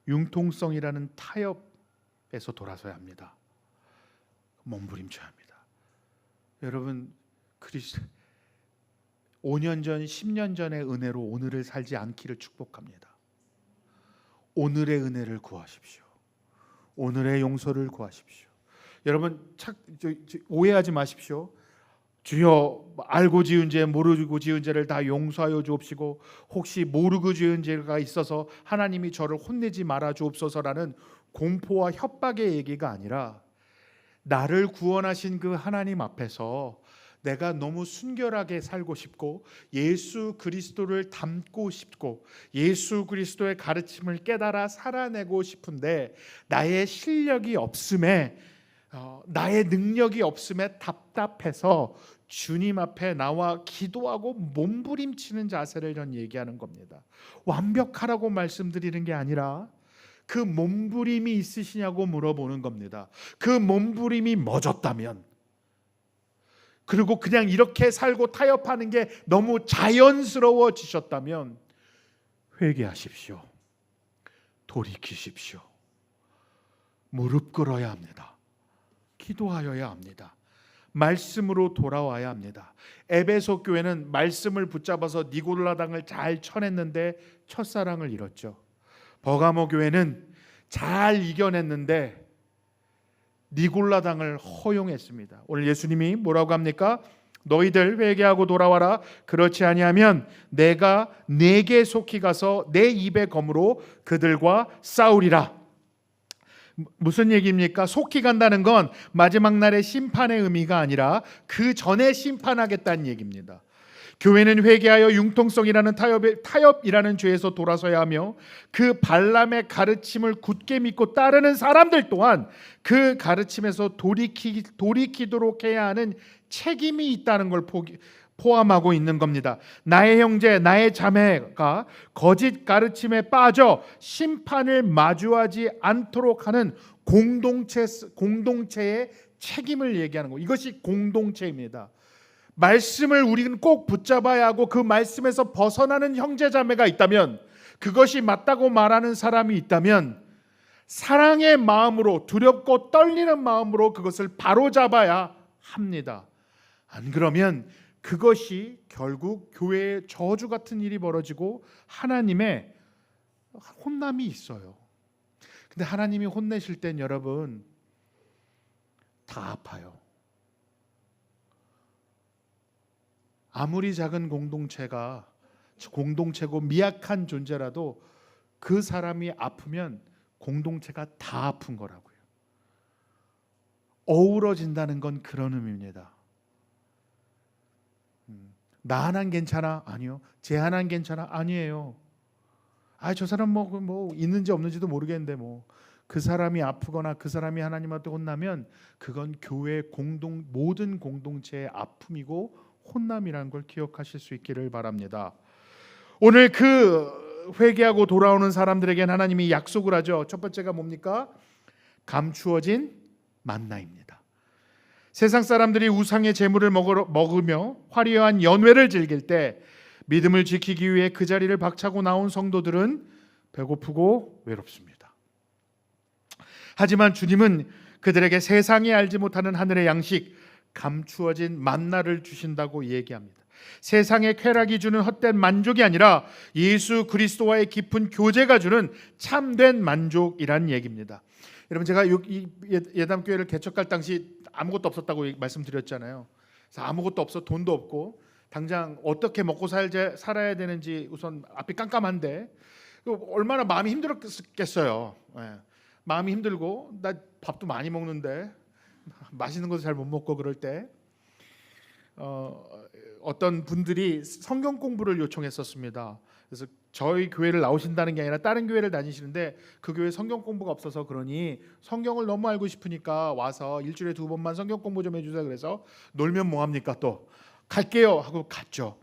융통성이라는 타협에서 돌아서야 합니다. 몸부림쳐야 합니다. 여러분, 5년 전, 10년 전의 은혜로 오늘을 살지 않기를 축복합니다. 오늘의 은혜를 구하십시오. 오늘의 용서를 구하십시오. 여러분, 오해하지 마십시오. 주여, 알고 지은 죄 모르고 지은 죄를 다 용서하여 주옵시고 혹시 모르고 지은 죄가 있어서 하나님이 저를 혼내지 말아 주옵소서라는 공포와 협박의 얘기가 아니라, 나를 구원하신 그 하나님 앞에서 내가 너무 순결하게 살고 싶고 예수 그리스도를 닮고 싶고 예수 그리스도의 가르침을 깨달아 살아내고 싶은데 나의 실력이 없음에, 나의 능력이 없음에 답답해서 주님 앞에 나와 기도하고 몸부림치는 자세를 전 얘기하는 겁니다. 완벽하라고 말씀드리는 게 아니라 그 몸부림이 있으시냐고 물어보는 겁니다. 그 몸부림이 멎었다면, 그리고 그냥 이렇게 살고 타협하는 게 너무 자연스러워지셨다면 회개하십시오. 돌이키십시오. 무릎 꿇어야 합니다. 기도하여야 합니다. 말씀으로 돌아와야 합니다. 에베소 교회는 말씀을 붙잡아서 니골라당을 잘 쳐냈는데 첫사랑을 잃었죠. 버가모 교회는 잘 이겨냈는데 니골라당을 허용했습니다. 오늘 예수님이 뭐라고 합니까? 너희들 회개하고 돌아와라. 그렇지 아니하면 내가 내게 속히 가서 내 입의 검으로 그들과 싸우리라. 무슨 얘기입니까? 속히 간다는 건 마지막 날의 심판의 의미가 아니라 그 전에 심판하겠다는 얘기입니다. 교회는 회개하여 융통성이라는 타협이라는 죄에서 돌아서야 하며 그 발람의 가르침을 굳게 믿고 따르는 사람들 또한 그 가르침에서 돌이키도록 해야 하는 책임이 있다는 걸 포함하고 있는 겁니다. 나의 형제, 나의 자매가 거짓 가르침에 빠져 심판을 마주하지 않도록 하는 공동체의 책임을 얘기하는 거. 이것이 공동체입니다. 말씀을 우리는 꼭 붙잡아야 하고 그 말씀에서 벗어나는 형제자매가 있다면, 그것이 맞다고 말하는 사람이 있다면 사랑의 마음으로, 두렵고 떨리는 마음으로 그것을 바로잡아야 합니다. 안 그러면 그것이 결국 교회에 저주 같은 일이 벌어지고 하나님의 혼남이 있어요. 근데 하나님이 혼내실 땐 여러분 다 아파요. 아무리 작은 공동체고 미약한 존재라도 그 사람이 아프면 공동체가 다 아픈 거라고요. 어우러진다는 건 그런 의미입니다. 나 하나는 괜찮아? 아니요. 쟤 하나는 괜찮아? 아니에요. 저 사람 뭐 있는지 없는지도 모르겠는데 그 사람이 아프거나 그 사람이 하나님한테 혼나면 그건 교회 모든 공동체의 아픔이고 혼남이라는 걸 기억하실 수 있기를 바랍니다. 오늘 그 회개하고 돌아오는 사람들에겐 하나님이 약속을 하죠. 첫 번째가 뭡니까? 감추어진 만나입니다. 세상 사람들이 우상의 제물을 먹으며 화려한 연회를 즐길 때 믿음을 지키기 위해 그 자리를 박차고 나온 성도들은 배고프고 외롭습니다. 하지만 주님은 그들에게 세상이 알지 못하는 하늘의 양식, 감추어진 만나를 주신다고 얘기합니다. 세상의 쾌락이 주는 헛된 만족이 아니라 예수 그리스도와의 깊은 교제가 주는 참된 만족이란 얘기입니다. 여러분, 제가 이 예담교회를 개척할 당시 아무것도 없었다고 말씀드렸잖아요. 그래서 아무것도 없어, 돈도 없고 당장 어떻게 먹고 살아야 되는지 우선 앞이 깜깜한데 얼마나 마음이 힘들었겠어요. 마음이 힘들고 나 밥도 많이 먹는데 맛있는 것도 잘 못 먹고 그럴 때 어떤 분들이 성경 공부를 요청했었습니다. 그래서 저희 교회를 나오신다는 게 아니라 다른 교회를 다니시는데 그 교회 성경 공부가 없어서 그러니 성경을 너무 알고 싶으니까 와서 일주일에 2번만 성경 공부 좀 해주세요. 그래서 놀면 뭐합니까? 또 갈게요 하고 갔죠.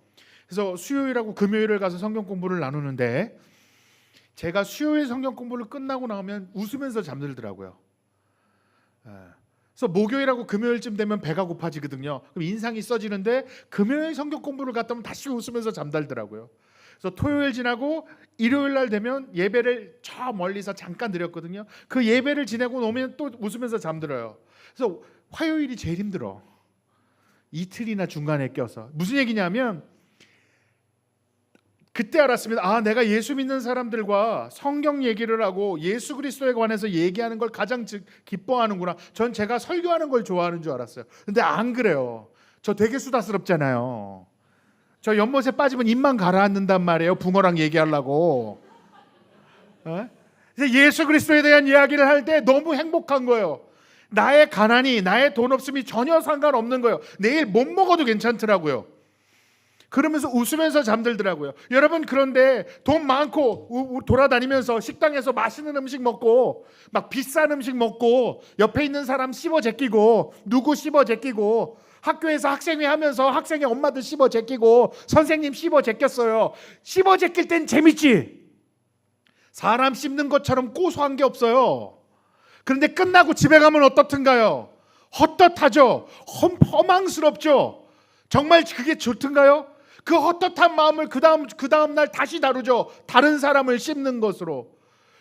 그래서 수요일하고 금요일을 가서 성경 공부를 나누는데 제가 수요일 성경 공부를 끝나고 나오면 웃으면서 잠들더라고요. 그래서 목요일하고 금요일쯤 되면 배가 고파지거든요. 그럼 인상이 써지는데 금요일 성경 공부를 갔다 오면 다시 웃으면서 잠들더라고요. 그래서 토요일 지나고 일요일 날 되면 예배를 저 멀리서 잠깐 드렸거든요. 그 예배를 지내고 오면 또 웃으면서 잠들어요. 그래서 화요일이 제일 힘들어. 이틀이나 중간에 껴서. 무슨 얘기냐면 그때 알았습니다. 아, 내가 예수 믿는 사람들과 성경 얘기를 하고 예수 그리스도에 관해서 얘기하는 걸 가장 기뻐하는구나. 전 제가 설교하는 걸 좋아하는 줄 알았어요. 근데 안 그래요. 저 되게 수다스럽잖아요. 저 연못에 빠지면 입만 가라앉는단 말이에요. 붕어랑 얘기하려고. 예수 그리스도에 대한 이야기를 할 때 너무 행복한 거예요. 나의 가난이, 나의 돈 없음이 전혀 상관없는 거예요. 내일 못 먹어도 괜찮더라고요. 그러면서 웃으면서 잠들더라고요. 여러분, 그런데 돈 많고 돌아다니면서 식당에서 맛있는 음식 먹고 막 비싼 음식 먹고 옆에 있는 사람 씹어 제끼고 누구 씹어 제끼고 학교에서 학생회 하면서 학생의 엄마들 씹어 제끼고 선생님 씹어 제꼈어요. 씹어 제낄 땐 재밌지. 사람 씹는 것처럼 고소한 게 없어요. 그런데 끝나고 집에 가면 어떻든가요? 헛헛하죠. 허망스럽죠. 정말 그게 좋든가요? 그 헛헛한 마음을 그 다음 날 다시 다루죠. 다른 사람을 씹는 것으로.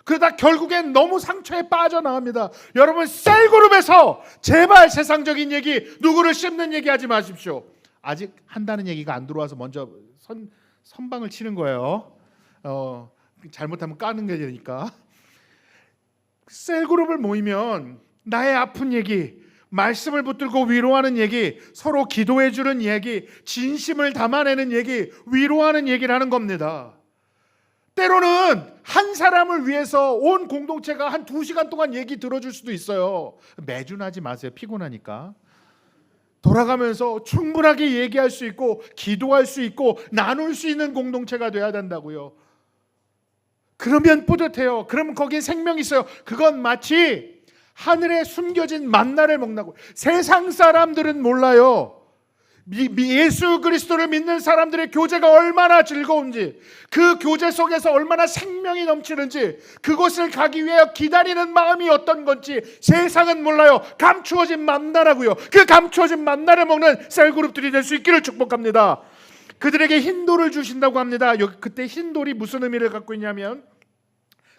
그러다 결국엔 너무 상처에 빠져나갑니다. 여러분, 셀그룹에서 제발 세상적인 얘기, 누구를 씹는 얘기 하지 마십시오. 아직 한다는 얘기가 안 들어와서 먼저 선방을 치는 거예요. 잘못하면 까는 게 되니까. 셀그룹을 모이면 나의 아픈 얘기, 말씀을 붙들고 위로하는 얘기, 서로 기도해 주는 얘기, 진심을 담아내는 얘기, 위로하는 얘기를 하는 겁니다. 때로는 한 사람을 위해서 온 공동체가 한 2시간 동안 얘기 들어줄 수도 있어요. 매주 하지 마세요. 피곤하니까. 돌아가면서 충분하게 얘기할 수 있고 기도할 수 있고 나눌 수 있는 공동체가 돼야 된다고요. 그러면 뿌듯해요. 그러면 거기에 생명이 있어요. 그건 마치 하늘에 숨겨진 만나를 먹나고. 세상 사람들은 몰라요. 예수 그리스도를 믿는 사람들의 교제가 얼마나 즐거운지, 그 교제 속에서 얼마나 생명이 넘치는지, 그곳을 가기 위해 기다리는 마음이 어떤 건지 세상은 몰라요. 감추어진 만나라고요. 그 감추어진 만나를 먹는 셀그룹들이 될 수 있기를 축복합니다. 그들에게 흰돌을 주신다고 합니다. 그때 흰돌이 무슨 의미를 갖고 있냐면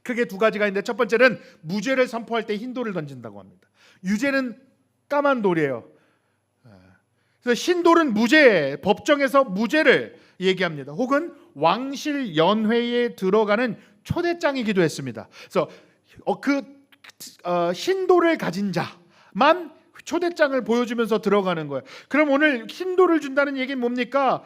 크게 2가지가 있는데, 첫 번째는 무죄를 선포할 때 흰돌을 던진다고 합니다. 유죄는 까만 돌이에요. 그래서 흰돌은 무죄, 법정에서 무죄를 얘기합니다. 혹은 왕실 연회에 들어가는 초대장이기도 했습니다. 그래서 흰돌을 가진 자만 초대장을 보여주면서 들어가는 거예요. 그럼 오늘 흰돌을 준다는 얘기는 뭡니까?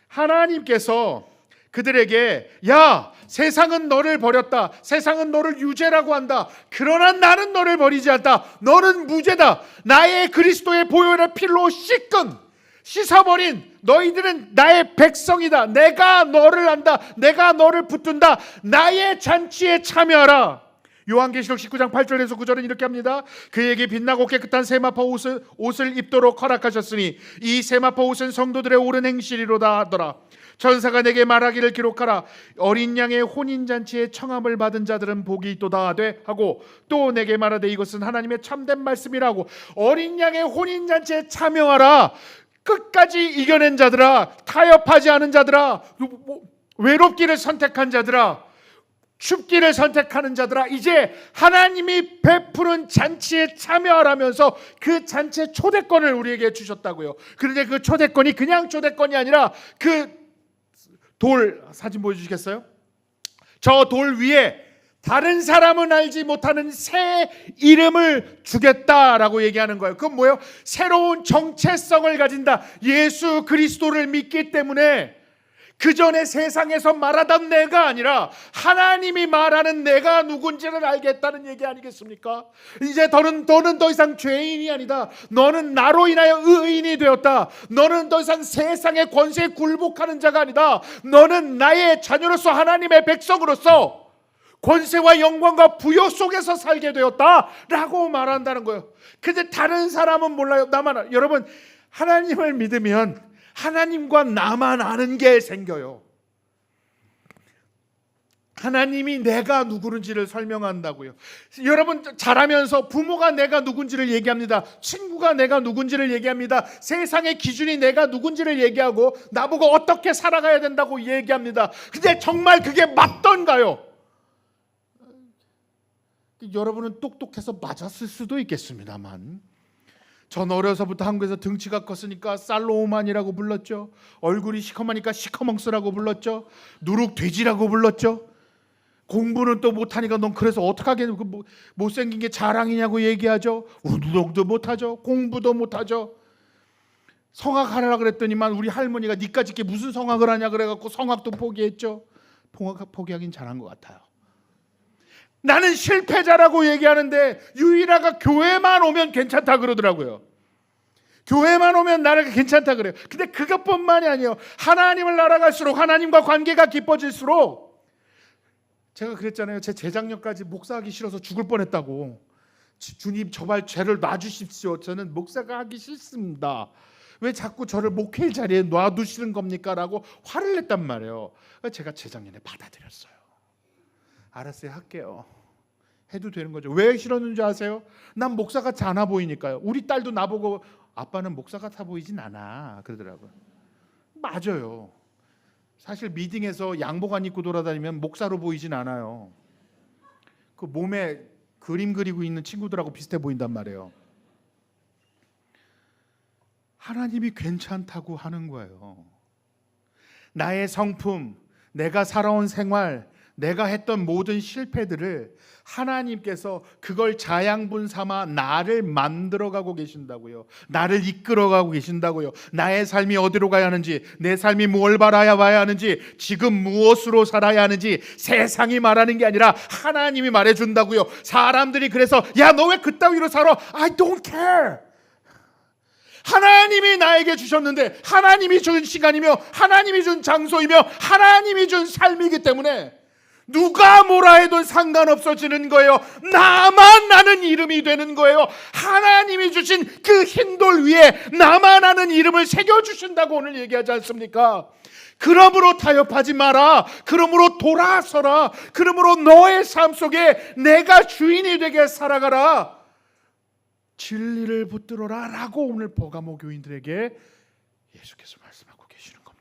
하나님께서 그들에게, 야, 세상은 너를 버렸다. 세상은 너를 유죄라고 한다. 그러나 나는 너를 버리지 않다. 너는 무죄다. 나의 그리스도의 보혈의 피로 씻어버린 너희들은 나의 백성이다. 내가 너를 안다. 내가 너를 붙든다. 나의 잔치에 참여하라. 요한계시록 19장 8절에서 9절은 이렇게 합니다. 그에게 빛나고 깨끗한 세마포 옷을 입도록 허락하셨으니 이 세마포 옷은 성도들의 옳은 행실이로다 하더라. 천사가 내게 말하기를 기록하라. 어린 양의 혼인잔치에 청함을 받은 자들은 복이 있도다 하되 하고, 또 내게 말하되 이것은 하나님의 참된 말씀이라고. 어린 양의 혼인잔치에 참여하라. 끝까지 이겨낸 자들아, 타협하지 않은 자들아, 외롭기를 선택한 자들아, 춥기를 선택하는 자들아, 이제 하나님이 베푸는 잔치에 참여하라면서 그 잔치의 초대권을 우리에게 주셨다고요. 그런데 그 초대권이 그냥 초대권이 아니라 그 돌, 사진 보여주시겠어요? 저 돌 위에 다른 사람은 알지 못하는 새 이름을 주겠다라고 얘기하는 거예요. 그건 뭐예요? 새로운 정체성을 가진다. 예수 그리스도를 믿기 때문에 그 전에 세상에서 말하던 내가 아니라 하나님이 말하는 내가 누군지를 알겠다는 얘기 아니겠습니까? 이제 너는 더 이상 죄인이 아니다. 너는 나로 인하여 의인이 되었다. 너는 더 이상 세상의 권세에 굴복하는 자가 아니다. 너는 나의 자녀로서 하나님의 백성으로서 권세와 영광과 부여 속에서 살게 되었다라고 말한다는 거예요. 근데 다른 사람은 몰라요. 나만 알아요. 여러분, 하나님을 믿으면 하나님과 나만 아는 게 생겨요. 하나님이 내가 누구인지를 설명한다고요. 여러분, 자라면서 부모가 내가 누군지를 얘기합니다. 친구가 내가 누군지를 얘기합니다. 세상의 기준이 내가 누군지를 얘기하고 나보고 어떻게 살아가야 된다고 얘기합니다. 근데 정말 그게 맞던가요? 여러분은 똑똑해서 맞았을 수도 있겠습니다만, 전 어려서부터 한국에서 등치가 컸으니까 살로만이라고 불렀죠. 얼굴이 시커머니까 시커멍스라고 불렀죠. 누룩돼지라고 불렀죠. 공부는 또 못하니까 넌 그래서 어떡하게 못생긴 게 자랑이냐고 얘기하죠. 운동도 못하죠. 공부도 못하죠. 성악하라 그랬더니만 우리 할머니가 니까짓 게 무슨 성악을 하냐 그래갖고 성악도 포기했죠. 포기하긴 잘한 것 같아요. 나는 실패자라고 얘기하는데 유일하가 교회만 오면 괜찮다 그러더라고요. 교회만 오면 나라가 괜찮다 그래요. 근데 그것뿐만이 아니에요. 하나님을 알아갈수록, 하나님과 관계가 깊어질수록, 제가 그랬잖아요. 제 재작년까지 목사하기 싫어서 죽을 뻔했다고. 주님, 제발 죄를 놔주십시오. 저는 목사가 하기 싫습니다. 왜 자꾸 저를 목회일 자리에 놔두시는 겁니까? 라고 화를 냈단 말이에요. 제가 재작년에 받아들였어요. 알았어요, 할게요. 해도 되는 거죠. 왜 싫었는지 아세요? 난 목사 같지 않아 보이니까요. 우리 딸도 나보고 아빠는 목사 같아 보이진 않아 그러더라고요. 맞아요. 사실 미팅에서 양복 안 입고 돌아다니면 목사로 보이진 않아요. 그 몸에 그림 그리고 있는 친구들하고 비슷해 보인단 말이에요. 하나님이 괜찮다고 하는 거예요. 나의 성품, 내가 살아온 생활, 내가 했던 모든 실패들을 하나님께서 그걸 자양분 삼아 나를 만들어가고 계신다고요. 나를 이끌어가고 계신다고요. 나의 삶이 어디로 가야 하는지, 내 삶이 뭘 바라봐야 하는지, 지금 무엇으로 살아야 하는지 세상이 말하는 게 아니라 하나님이 말해준다고요. 사람들이 그래서 야, 너 왜 그따위로 살아? I don't care. 하나님이 나에게 주셨는데, 하나님이 준 시간이며 하나님이 준 장소이며 하나님이 준 삶이기 때문에 누가 뭐라 해도 상관없어지는 거예요. 나만 아는 이름이 되는 거예요. 하나님이 주신 그 흰돌 위에 나만 아는 이름을 새겨주신다고 오늘 얘기하지 않습니까? 그러므로 타협하지 마라. 그러므로 돌아서라. 그러므로 너의 삶 속에 내가 주인이 되게 살아가라. 진리를 붙들어라 라고 오늘 버가모 교인들에게 예수께서 말씀하고 계시는 겁니다.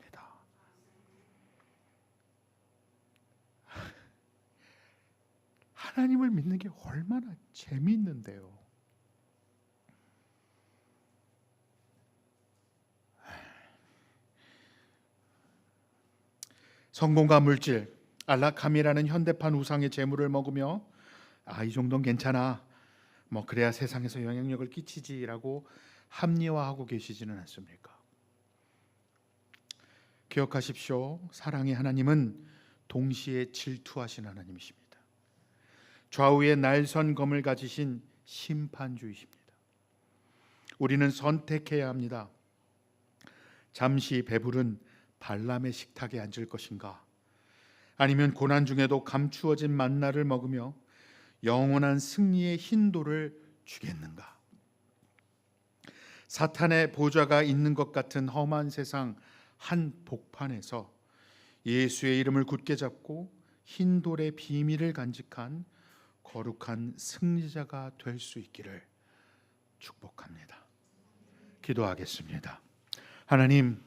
하나님을 믿는 게 얼마나 재미있는데요. 성공과 물질, 알라캄이라는 현대판 우상의 재물을 먹으며 이 정도는 괜찮아, 뭐 그래야 세상에서 영향력을 끼치지라고 합리화하고 계시지는 않습니까? 기억하십시오. 사랑의 하나님은 동시에 질투하신 하나님이십니다. 좌우에 날선 검을 가지신 심판주이십니다. 우리는 선택해야 합니다. 잠시 배부른 발람의 식탁에 앉을 것인가, 아니면 고난 중에도 감추어진 만나를 먹으며 영원한 승리의 흰돌을 주겠는가? 사탄의 보좌가 있는 것 같은 험한 세상 한 복판에서 예수의 이름을 굳게 잡고 흰돌의 비밀을 간직한 거룩한 승리자가 될 수 있기를 축복합니다. 기도하겠습니다. 하나님,